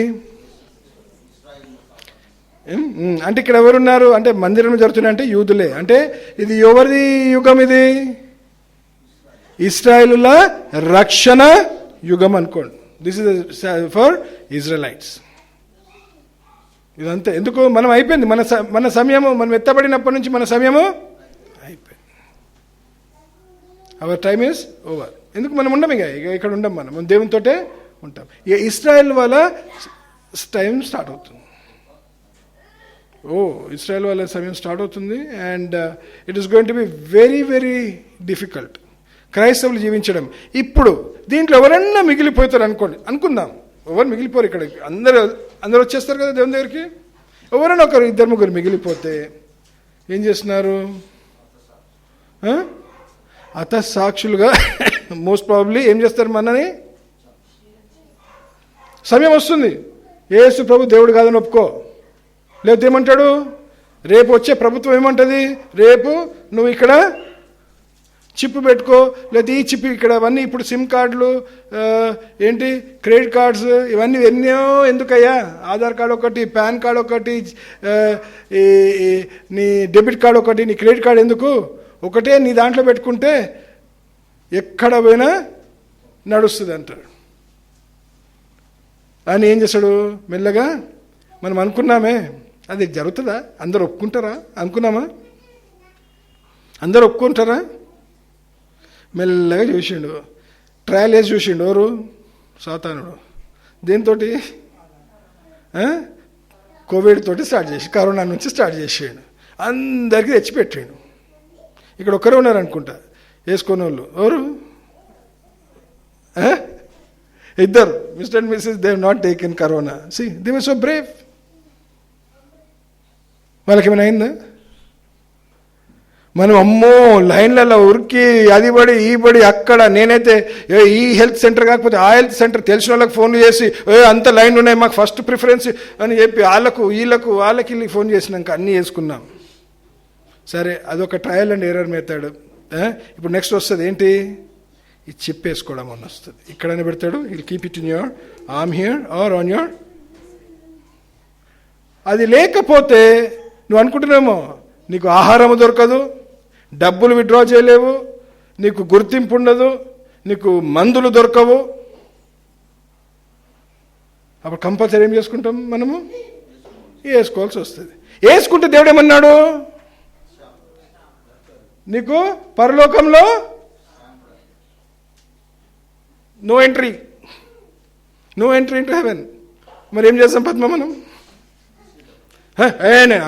అంటే ఇక్కడ ఎవరున్నారు అంటే మందిరం జరుగుతున్నాయంటే యూదులే. అంటే ఇది ఎవరిది యుగం, ఇది ఇశ్రాయేలుల రక్షణ యుగం అనుకోండి. This is for Israelites. ఇదంతే. ఎందుకు, మనం అయిపోయింది, మన సమయము, మనం ఎత్తబడినప్పటి నుంచి మన సమయము అయిపోయింది. Our time is over. ఎందుకు మనం ఉండం, ఇక ఇక్కడ ఉండం, మనం దేవునితోటే ఉంటాం. ఇక ఇస్రాయల్ వాళ్ళ టైం స్టార్ట్ అవుతుంది. ఇస్రాయల్ వాళ్ళ సమయం స్టార్ట్ అవుతుంది. And it is going to be very very difficult క్రైస్తవులు జీవించడం. ఇప్పుడు దీంట్లో ఎవరన్నా మిగిలిపోతారు అనుకుందాం. ఎవరు మిగిలిపోరు, ఇక్కడ అందరూ వచ్చేస్తారు కదా దేవుని దగ్గరికి. ఎవరైనా ఒకరు 2-3 మిగిలిపోతే ఏం చేస్తున్నారు? సాక్షులుగా మోస్ట్ ప్రాబబ్లీ ఏం చేస్తారు? మనని సమయం వస్తుంది, యేసు ప్రభు దేవుడు కాదని ఒప్పుకో. లేకపోతే ఏమంటాడు? రేపు వచ్చే ప్రభుత్వం ఏమంటుంది? రేపు నువ్వు ఇక్కడ చిప్ పెట్టుకో, లేదా ఈ చిప్ ఇక్కడ, అవన్నీ ఇప్పుడు సిమ్ కార్డులు ఏంటి, క్రెడిట్ కార్డ్స్, ఇవన్నీ ఎన్నో ఎందుకయ్యా? ఆధార్ కార్డు ఒకటి, పాన్ కార్డు ఒకటి, నీ డెబిట్ కార్డు ఒకటి, నీ క్రెడిట్ కార్డు ఎందుకు? ఒకటే నీ దాంట్లో పెట్టుకుంటే ఎక్కడ పోయినా నడుస్తుంది అంటాడు. అని ఏం చేస్తాడు? మెల్లగా మనం అనుకున్నామే, అది జరుగుతుందా? అందరూ ఒప్పుకుంటారా? అనుకున్నామా? అందరూ ఒప్పుకుంటారా? మెల్లగా చూసిండు, ట్రయల్ వేసి చూసిండు. ఎవరు? సాతానుడు. దేంతో? కోవిడ్ తోటి స్టార్ట్ చేసి, కరోనా నుంచి స్టార్ట్ చేసాడు, అందరికీ తెచ్చిపెట్టాడు. ఇక్కడ ఒక్కరే ఉన్నారు అనుకుంటా వేసుకునే వాళ్ళు. ఎవరు? ఇద్దరు, Mr and Mrs. They have not taken corona. See, they were so brave. వాళ్ళకి ఏమైనా అయిందా? మనం అమ్మో లైన్లలో ఉరికి అది పడి ఈ పడి అక్కడ. నేనైతే ఈ హెల్త్ సెంటర్ కాకపోతే ఆ హెల్త్ సెంటర్ తెలిసిన వాళ్ళకి ఫోన్లు చేసి అంత లైన్లు ఉన్నాయి, మాకు ఫస్ట్ ప్రిఫరెన్స్ అని చెప్పి వాళ్ళకి ఫోన్ చేసినాక అన్నీ వేసుకున్నాం. సరే, అదొక ట్రయల్ అండ్ ఎర్రర్ మెథడ్. ఇప్పుడు నెక్స్ట్ వస్తుంది ఏంటి? ఇది చెప్పేసుకోవడం అని వస్తుంది. ఇక్కడనే పెడతాడు, will keep it in your arm here or on your. అది లేకపోతే నువ్వు అనుకుంటున్నామో నీకు ఆహారము దొరకదు, డబ్బులు విత్డ్రా చేయలేవు, నీకు గుర్తింపు ఉండదు, నీకు మందులు దొరకవు. అప్పుడు కంపల్సరీ ఏం చేసుకుంటాం? మనము వేసుకోవాల్సి వస్తుంది. వేసుకుంటే దేవుడు ఏమన్నాడు? నీకు పరలోకంలో నో ఎంట్రీ ఇంటూ హెవెన్. మరి ఏం చేస్తాం పద్మ మనం?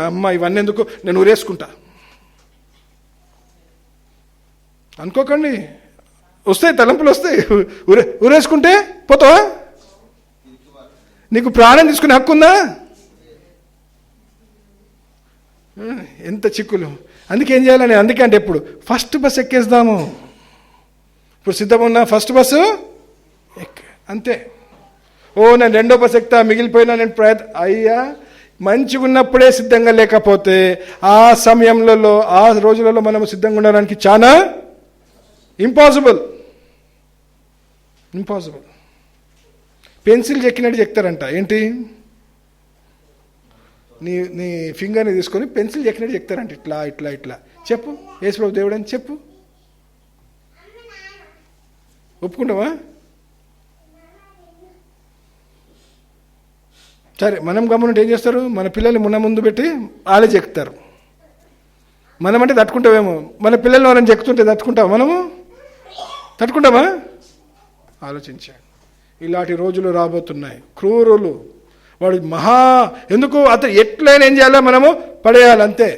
అమ్మ ఇవన్నీ ఎందుకు, నేను ఊరేసుకుంటా అనుకోకండి. వస్తాయి తలంపులు, వస్తాయి. ఊరేసుకుంటే పోతావా? నీకు ప్రాణం తీసుకునే హక్కు ఉందా? ఎంత చిక్కులు. అందుకే ఏం చేయాలని, అందుకే అంటే ఇప్పుడు ఫస్ట్ బస్సు ఎక్కేద్దాము. ఇప్పుడు సిద్ధమున్నా ఫస్ట్ బస్సు అంతే. నేను 2వ బస్సు ఎక్కుతా, మిగిలిపోయినా నేను అయ్యా మంచిగా ఉన్నప్పుడే సిద్ధంగా లేకపోతే ఆ సమయంలో ఆ రోజులలో మనం సిద్ధంగా ఉండడానికి చాలా ఇంపాసిబుల్. పెన్సిల్ చెక్కినట్టు చెక్తారంట. ఏంటి? నీ ఫింగర్ని తీసుకొని పెన్సిల్ చెక్కినట్టు చెక్తారంట. ఇట్లా ఇట్లా ఇట్లా. చెప్పు యేసు ప్రభు దేవుడు అని చెప్పు. ఒప్పుకుంటావా? సరే, మనం గమనింటే ఏం చేస్తారు? మన పిల్లల్ని ముందు పెట్టి వాళ్ళే చెక్తారు. మనం అంటే తట్టుకుంటామేమో, మన పిల్లల్ని మనం చెక్కుతుంటే తట్టుకుంటామా? మనము తట్టుకుంటామా? ఆలోచించాడు. ఇలాంటి రోజులు రాబోతున్నాయి. క్రూరులు వాడు ఎందుకు అతను ఎట్లయినా ఏం చేయాలో మనము పడేయాలి అంతే.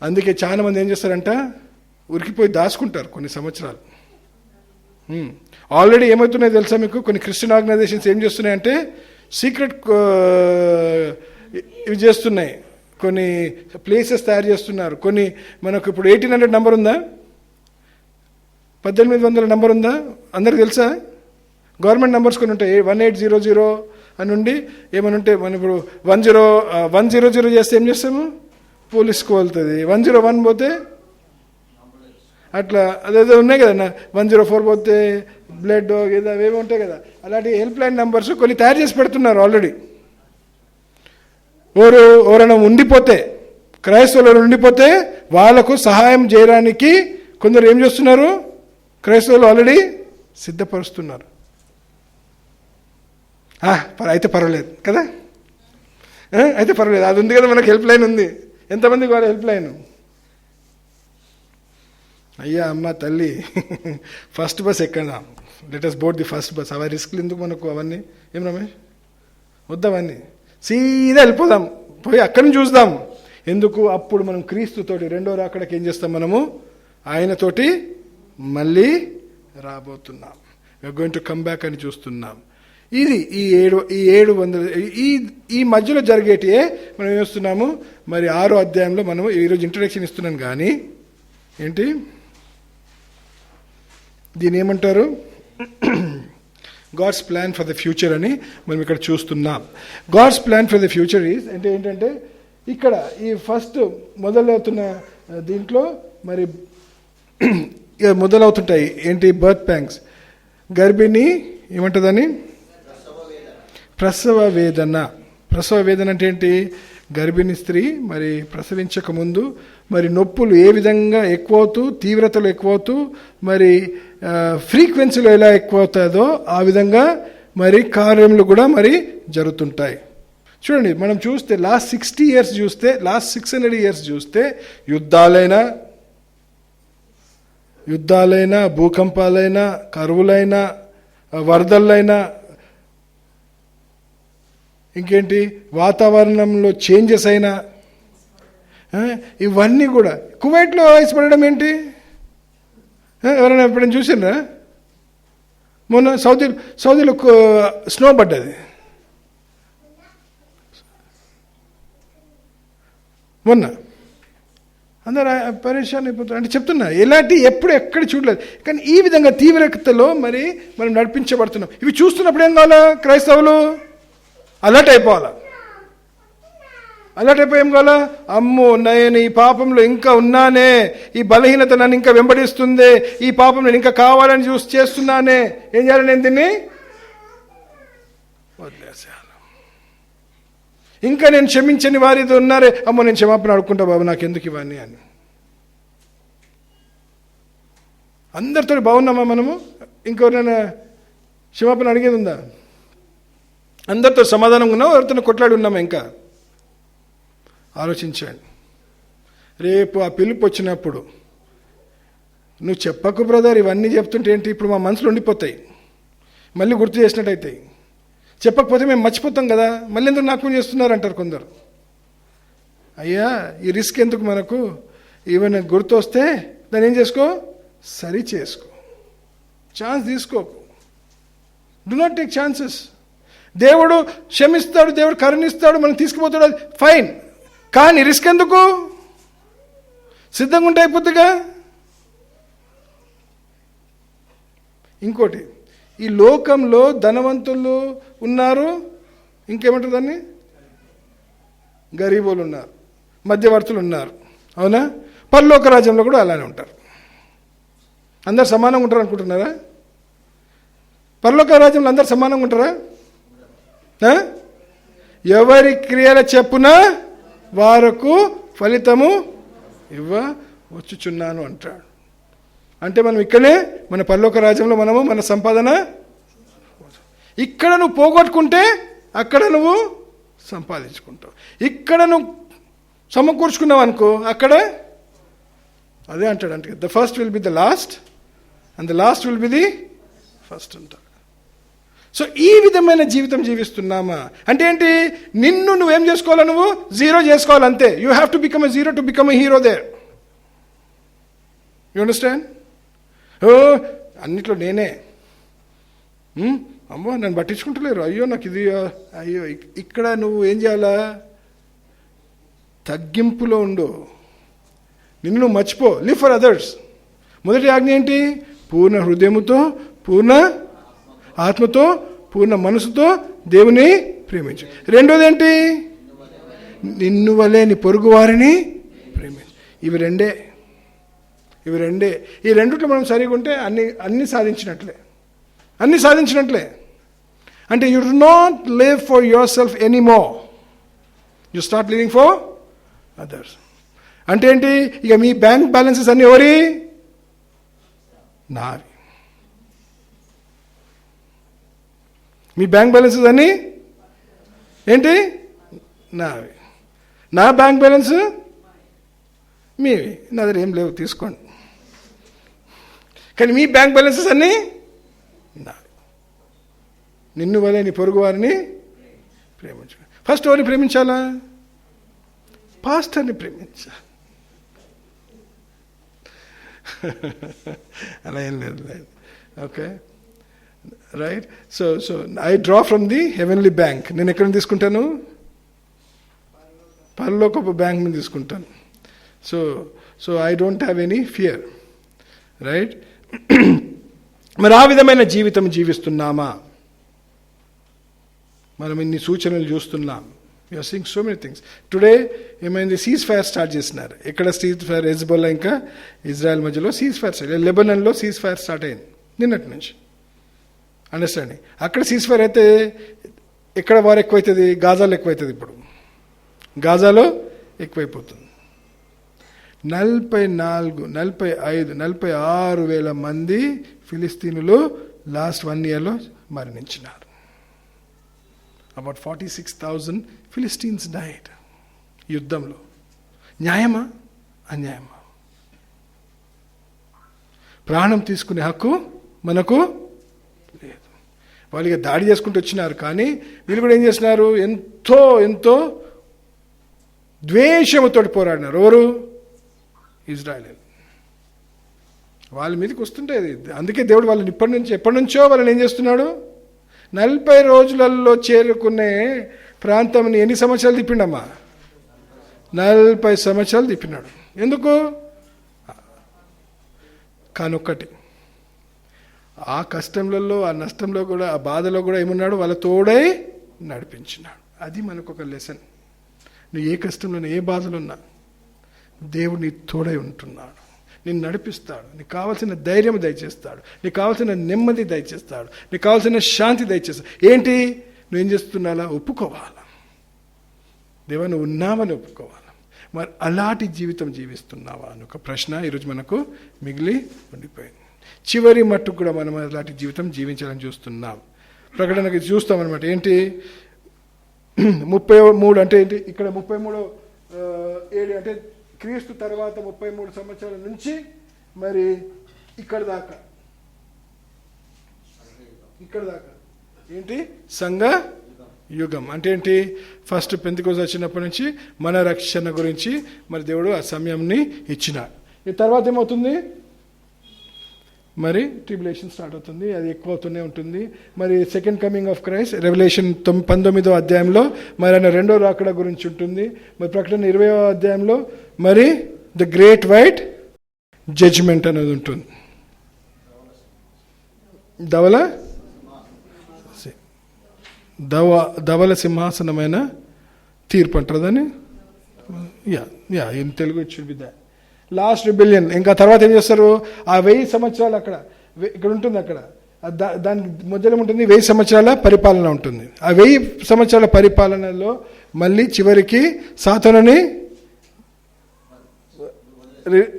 అందుకే చాలా మంది ఏం చేస్తారంట, ఉరికిపోయి దాచుకుంటారు కొన్ని సంవత్సరాలు. ఆల్రెడీ ఏమవుతున్నాయో తెలుసా మీకు? కొన్ని క్రిస్టియన్ ఆర్గనైజేషన్స్ ఏం చేస్తున్నాయంటే సీక్రెట్ ఇవి చేస్తున్నాయి. కొన్ని ప్లేసెస్ తయారు చేస్తున్నారు. కొన్ని మనకు ఇప్పుడు 1800 నంబర్ ఉందా, 1800 నంబర్ ఉందా? అందరికి తెలుసా? గవర్నమెంట్ నెంబర్స్ కొన్ని ఉంటాయి. 1800 అని ఉండి ఏమని ఉంటే, మనం ఇప్పుడు 100 చేస్తే ఏం చేస్తాము? పోలీస్కి వెళ్తుంది. 101 పోతే అట్లా అదేదో ఉన్నాయి కదా. 104 పోతే బ్లడ్ ఏదో అవేవి ఉంటాయి కదా. అలాంటి హెల్ప్ లైన్ నెంబర్స్ కొన్ని తయారు చేసి పెడుతున్నారు ఆల్రెడీ. ఎవరైనా ఉండిపోతే, క్రైస్తవులు ఉండిపోతే వాళ్లకు సహాయం చేయడానికి కొందరు ఏం చేస్తున్నారు? క్రైస్తవులు ఆల్రెడీ సిద్ధపరుస్తున్నారు. అయితే పర్వాలేదు కదా, అయితే పర్వాలేదు, అది ఉంది కదా మనకు, హెల్ప్ లైన్ ఉంది. ఎంతమందికి వాళ్ళ హెల్ప్ లైన్? అయ్యా అమ్మ తల్లి ఫస్ట్ బస్ ఎక్కడాం, let us board the first bus. అవి రిస్క్లు ఎందుకు మనకు అవన్నీ? ఏం రమేష్ వద్దామన్నీ, సీదా వెళ్ళిపోదాం, పోయి అక్కడి నుంచి చూద్దాం. ఎందుకు? అప్పుడు మనం క్రీస్తుతోటి రెండో రాకడకి ఏం చేస్తాం? మనము ఆయనతోటి మళ్ళీ రాబోతున్నాం. We are going to come back అని చూస్తున్నాం. ఇది ఈ 700 ఈ మధ్యలో జరిగేటియే మనం ఏమొస్తున్నాము. మరి 6వ అధ్యాయంలో మనం ఈరోజు ఇంట్రడక్షన్ ఇస్తున్నాను. కానీ ఏంటి దీని ఏమంటారు? God's plan for the future అని మనం ఇక్కడ చూస్తున్నాం. God's plan for the future is అంటే ఏంటంటే, ఇక్కడ ఈ ఫస్ట్ మొదలవుతున్న దీంట్లో మరి మొదలవుతుంటాయి ఏంటి? బర్త్ ప్యాంగ్స్, గర్భిణి ఏమంటుందని? ప్రసవ వేదన. ప్రసవ వేదన అంటే ఏంటి? గర్భిణీ స్త్రీ మరి ప్రసవించక ముందు మరి నొప్పులు ఏ విధంగా ఎక్కువ అవుతూ, తీవ్రతలు ఎక్కువ అవుతూ, మరి ఫ్రీక్వెన్సీలో ఎలా ఎక్కువ అవుతుందో ఆ విధంగా మరి కార్యములు కూడా మరి జరుగుతుంటాయి. చూడండి, మనం చూస్తే లాస్ట్ 60 years చూస్తే, లాస్ట్ 600 years చూస్తే యుద్ధాలైనా, భూకంపాలైనా, కరువులైనా, వరదలైనా, ఇంకేంటి వాతావరణంలో చేంజెస్ అయినా, ఇవన్నీ కూడా. కువైట్లో ఐస్ పడడం ఏంటి? ఎవరైనా ఎప్పుడైనా చూసిండ్రా? మొన్న సౌదీలో స్నో పడ్డది మొన్న. అందరూ పరేషాన్ అయిపోతారు. అంటే చెప్తున్నా, ఎలాంటి ఎప్పుడు ఎక్కడ చూడలేదు. కానీ ఈ విధంగా తీవ్రతలో మరి మనం నడిపించబడుతున్నాం. ఇవి చూస్తున్నప్పుడు ఏం కావాలా? క్రైస్తవులు అలర్ట్ అయిపోవాలా. అలర్ట్ అయిపోయి ఏం కావాలా? అమ్మో నేను ఈ పాపంలో ఇంకా ఉన్నానే, ఈ బలహీనత నన్ను ఇంకా వెంబడిస్తుంది, ఈ పాపం నేను ఇంకా కావాలని చేస్తున్నానే, ఏం చేయాలి? నేను దీన్ని వదిలేసాను. ఇంకా నేను క్షమించని వారితో ఉన్నారే, అమ్మో నేను క్షమాపణ అడుక్కుంటా బాబు, నాకు ఎందుకు ఇవన్నీ అని. అందరితో బాగున్నామా మనము? ఇంకెవరైనా క్షమాపణ అడిగేది ఉందా? అందరితో సమాధానంగా ఉన్నావు, ఎవరితో కొట్లాడి ఉన్నామా? ఇంకా ఆలోచించండి. రేపు ఆ పిలుపు వచ్చినప్పుడు నువ్వు చెప్పకు బ్రదర్, ఇవన్నీ చెప్తుంటే ఏంటి? ఇప్పుడు మా మనసులో ఉండిపోతాయి, మళ్ళీ గుర్తు చేసినట్టయితాయి. చెప్పకపోతే మేము మర్చిపోతాం కదా, మళ్ళీ ఎందుకు నాకు చేస్తున్నారు అంటారు కొందరు. అయ్యా ఈ రిస్క్ ఎందుకు మనకు? ఈవెన్ గుర్తు వస్తే దాన్ని ఏం చేసుకో? సరి చేసుకో, ఛాన్స్ తీసుకోకు. Do not take chances. దేవుడు క్షమిస్తాడు, దేవుడు కరుణిస్తాడు, మనం తీసుకుపోతాడు, అది ఫైన్. కానీ రిస్క్ ఎందుకు? సిద్ధంగా ఉంటే అయిపోతుందిగా. ఇంకోటి, ఈ లోకంలో ధనవంతులు ఉన్నారు, ఇంకేమంటారు దాన్ని? గరీబులు ఉన్నారు, మధ్యవర్తులు ఉన్నారు, అవునా? పరలోక రాజ్యంలో కూడా అలానే ఉంటారు. అందరు సమానంగా ఉంటారు అనుకుంటున్నారా? పరలోక రాజ్యంలో అందరు సమానంగా ఉంటారా? ఎవరి క్రియల చెప్పున వారకు ఫలితము వచ్చుచున్నాను అంటాడు. అంటే మనం ఇక్కడే మన పరలోక రాజ్యంలో మనము మన సంపాదన ఇక్కడ నువ్వు పోగొట్టుకుంటే అక్కడ నువ్వు సంపాదించుకుంటావు. ఇక్కడ నువ్వు సమకూర్చుకున్నావు అనుకో, అక్కడ అదే అంటాడు. అంటే the first will be the last and the last will be the first అంటాడు. సో ఈ విధమైన జీవితం జీవిస్తున్నామా అంటే ఏంటి? నిన్ను నువ్వేం చేసుకోవాలా? నువ్వు జీరో చేసుకోవాలి అంతే. You have to become a zero to become a hero there. You understand? అన్నిట్లో నేనే, అమ్మో నన్ను పట్టించుకుంటలేరు, అయ్యో నాకు ఇది, అయ్యో. ఇక్కడ నువ్వు ఏం చేయాలా? తగ్గింపులో ఉండు, నిన్ను నువ్వు మర్చిపో. Live for others. మొదటి ఆజ్ఞ ఏంటి? పూర్ణ హృదయముతో, పూర్ణ ఆత్మతో, పూర్ణ మనసుతో దేవుని ప్రేమించు. రెండోది ఏంటి? నిన్ను వలే నీ పొరుగు వారిని ప్రేమించు. ఇవి రెండే. ఈ రెండిట్లో మనం సరిగా ఉంటే అన్ని సాధించినట్లే. అంటే you do not live for your self anymore, you start living for others. అంటే ఏంటి? ఇక మీ బ్యాంక్ బ్యాలెన్సెస్ అన్ని ఎవరి? నావి. మీ బ్యాంక్ బ్యాలెన్సెస్ అన్ని ఏంటి? నావి. నా బ్యాంక్ బ్యాలెన్స్ మీవి. నా దగ్గర ఏం లేవు, తీసుకోండి. కానీ మీ బ్యాంక్ బ్యాలెన్సెస్ అన్నీ నావి. నిన్ను వలె నీ పొరుగు వారిని ప్రేమించు. ఫస్ట్ ఎవరిని ప్రేమించాలా? పాస్టర్ని ప్రేమించాలి. అలా ఏం లేదు. Okay, right. So I draw from the heavenly bank. నేను ఎక్కడ తీసుకుంటాను? పరలోకపు బ్యాంక్ నుంచి తీసుకుంటాను. So I don't have any fear, right. మరి ఆ విధమైన జీవితం జీవిస్తున్నామా? మనం ఇన్ని సూచనలు చూస్తున్నాం. You are seeing so many things. Today ఏమైంది? సీజ్ ఫైర్ స్టార్ట్ చేసినారు. ఎక్కడ సీజ్ ఫైర్? హెజ్బొల్లా ఇంకా ఇజ్రాయెల్ మధ్యలో సీజ్ ఫైర్ స్టార్ట్. లెబనాన్లో సీజ్ ఫైర్ స్టార్ట్ అయింది నిన్నటి నుంచి. అండర్స్టాండింగ్. అక్కడ సీజ్ ఫైర్ అయితే ఎక్కడ వారు ఎక్కువైతుంది? గాజాలో ఎక్కువైతుంది. ఇప్పుడు గాజాలో ఎక్కువైపోతుంది. 44, 45, 46,000 మంది ఫిలిస్తీనులు లాస్ట్ 1 yearలో మరణించినారు. అబౌట్ 46,000 ఫిలిస్టీన్స్ డైడ్ యుద్ధంలో. న్యాయమా? అన్యాయమా? ప్రాణం తీసుకునే హక్కు మనకు లేదు. వాళ్ళకి దాడి చేసుకుంటూ వచ్చినారు, కానీ వీళ్ళు కూడా ఏం చేస్తున్నారు? ఎంతో ద్వేషముతో పోరాడినారు. ఎవరు? ఇజ్రాయేల్. వాళ్ళ మీదకి వస్తుంటే అందుకే దేవుడు వాళ్ళని ఎప్పటి నుంచో వాళ్ళని ఏం చేస్తున్నాడు? 40 రోజులలో చేరుకునే ప్రాంతంని ఎన్ని సంవత్సరాలు తిప్పిండమ్మా? 40 సంవత్సరాలు తిప్పినాడు. ఎందుకు? కానొక్కటి, ఆ కష్టంలో, ఆ నష్టంలో కూడా, ఆ బాధలో కూడా ఏమున్నాడు? వాళ్ళ తోడై నడిపించినాడు. అది మనకు ఒక లెసన్. నువ్వు ఏ కష్టంలో, ఏ బాధలు ఉన్నా దేవుడు నీ తోడై ఉంటున్నాడు. నిన్ను నడిపిస్తాడు. నీకు కావాల్సిన ధైర్యం దయచేస్తాడు. నీకు కావాల్సిన నెమ్మది దయచేస్తాడు. నీకు కావాల్సిన శాంతి దయచేస్తాడు. ఏంటి? నువ్వేం చేస్తున్నాలా? ఒప్పుకోవాలా? దేవా నువ్వు ఉన్నావని ఒప్పుకోవాలా? మరి అలాంటి జీవితం జీవిస్తున్నావా అని ఒక ప్రశ్న ఈరోజు మనకు మిగిలి ఉండిపోయింది. చివరి మట్టుకు కూడా మనం అలాంటి జీవితం జీవించాలని చూస్తున్నాం. ప్రకటనకి చూస్తామన్నమాట. ఏంటి? 33 అంటే ఏంటి? ఇక్కడ 33 అంటే క్రీస్తు తర్వాత 33 సంవత్సరాల నుంచి మరి ఇక్కడ దాకా ఏంటి? సంఘ యుగం అంటే ఏంటి? ఫస్ట్ పెంతెకోస్తు వచ్చినప్పటి నుంచి మన రక్షణ గురించి మరి దేవుడు ఆ సమయంని ఇచ్చినాడు. ఈ తర్వాత ఏమవుతుంది? మరి ట్రిబులేషన్ స్టార్ట్ అవుతుంది. అది ఎక్కువ అవుతూనే ఉంటుంది. మరి second coming of Christ revolution 19వ అధ్యాయంలో మరి ఆయన రెండో రాకడ గురించి ఉంటుంది. మరి ప్రకటన 20వ అధ్యాయంలో మరి ద గ్రేట్ వైట్ జడ్జ్మెంట్ అనేది ఉంటుంది. ధవల సింహాసనమైన తీర్పు అంటారు దాన్ని. In Telugu it should be that. Last rebellion. ఇంకా తర్వాత ఏం చేస్తారు? ఆ 1000 సంవత్సరాలు ఇక్కడ ఉంటుంది. అక్కడ దానికి మధ్యలో ఉంటుంది 1000 సంవత్సరాల పరిపాలన ఉంటుంది. ఆ 1000 సంవత్సరాల పరిపాలనలో మళ్ళీ చివరికి సాతానుని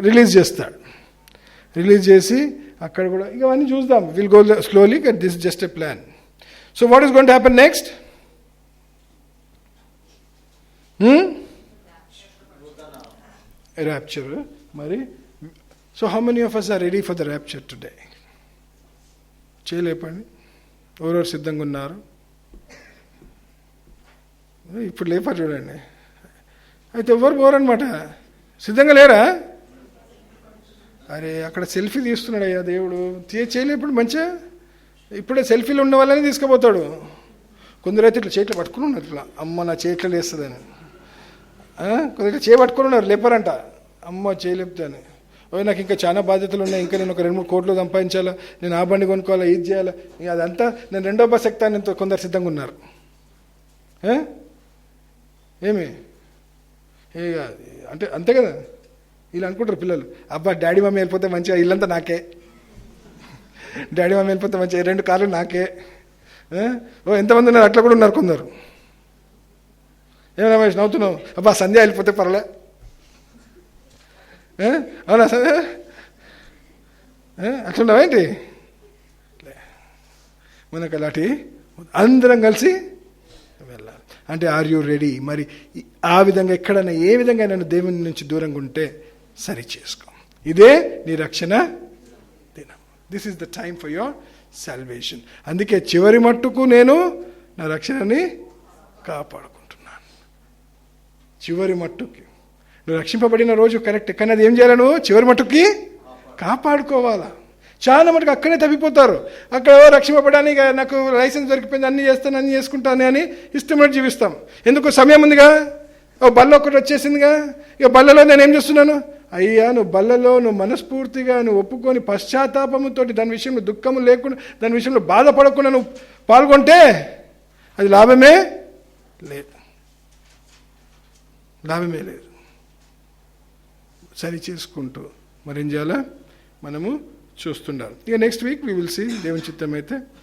రిలీజ్ చేస్తాడు. రిలీజ్ చేసి అక్కడ కూడా ఇవన్నీ చూద్దాం. Will go slowly. This just a plan. So what is going to happen next? Rapture. మరి so how many of us are ready for the rapture today? చేయలేపండి. ఎవరెవరు సిద్ధంగా ఉన్నారు? ఇప్పుడు లేపారు చూడండి. అయితే ఎవరు పోరనమాట. సిద్ధంగా లేరా? అరే అక్కడ సెల్ఫీ తీస్తున్నాడు అయ్యా దేవుడు. చేయలేప్పుడు మంచిగా ఇప్పుడే సెల్ఫీలు ఉన్న వాళ్ళని తీసుకుపోతాడు. కొందరైతే ఇట్లా చేతులు పట్టుకుని ఉన్నారు. ఇట్లా అమ్మ నా చేతులు వేస్తుందని. కొందరు చేయబట్టుకుని ఉన్నారు. లేపరంట. అమ్మ చేయలేపుతాను. నాకు ఇంకా చాలా బాధ్యతలు ఉన్నాయి. ఇంకా నేను ఒక 2-3 కోట్లు సంపాదించాలా, నేను ఆ బండి కొనుక్కోవాలా, ఇది చేయాలా, అదంతా నేను 2వ బస్ ఎక్కుతాను. కొందరు సిద్ధంగా ఉన్నారు. ఏమి అంటే అంతే కదా. వీళ్ళు అనుకుంటారు పిల్లలు, అబ్బా డాడీ మమ్మీ వెళ్ళిపోతే మంచిగా ఇల్లంతా నాకే, డాడీ మమ్మీ వెళ్ళిపోతే మంచిగా 2 కార్లు నాకే. ఎంతమంది ఉన్నారు? అట్లా కూడా ఉన్నారు కొందరు. ఏమన్నా రమేష్ నవ్వుతున్నావు? అబ్బా సంధ్య వెళ్ళిపోతే పర్లే. అవునా సంధ్య? అట్లున్నావా ఏంటి? మనకు అలాంటి అందరం కలిసి వెళ్ళాలి. అంటే ఆర్ యూ రెడీ? మరి ఆ విధంగా ఎక్కడైనా ఏ విధంగా నేను దేవుని నుంచి దూరంగా ఉంటే సరి చేసుకో. ఇదే నీ రక్షణ దినం. This is the time for your salvation. అందుకే చివరి మట్టుకు నేను నా రక్షణని కాపాడుకుంటున్నాను. చివరి మట్టుకి నువ్వు రక్షింపబడిన రోజు కరెక్ట్, కానీ అది ఏం చేయాలి? నువ్వు చివరి మట్టుకి కాపాడుకోవాలా. చాలా మటుకు అక్కడే తప్పిపోతారు. అక్కడ రక్షింపబడానికి నాకు లైసెన్స్ దొరికిపోయింది, అన్నీ చేస్తాను, అన్నీ చేసుకుంటాను అని ఇష్టమైనట్టు జీవిస్తాం. ఎందుకు? సమయం ఉందిగా, ఓ బల్ల ఒకటి వచ్చేసిందిగా. ఇక బల్లలో నేను ఏం చేస్తున్నాను? అయ్యా, నువ్వు బల్లలో నువ్వు మనస్ఫూర్తిగా నువ్వు ఒప్పుకొని పశ్చాత్తాపముతో దాని విషయంలో దుఃఖము లేకుండా, దాని విషయంలో బాధపడకుండా నువ్వు పాల్గొంటే అది లాభమే లేదు, లాభమే లేదు. సరి చేసుకుంటూ మరేం చేయాలా మనము చూస్తుండాలి. ఇక next week we will see, దేవుని చిత్తం అయితే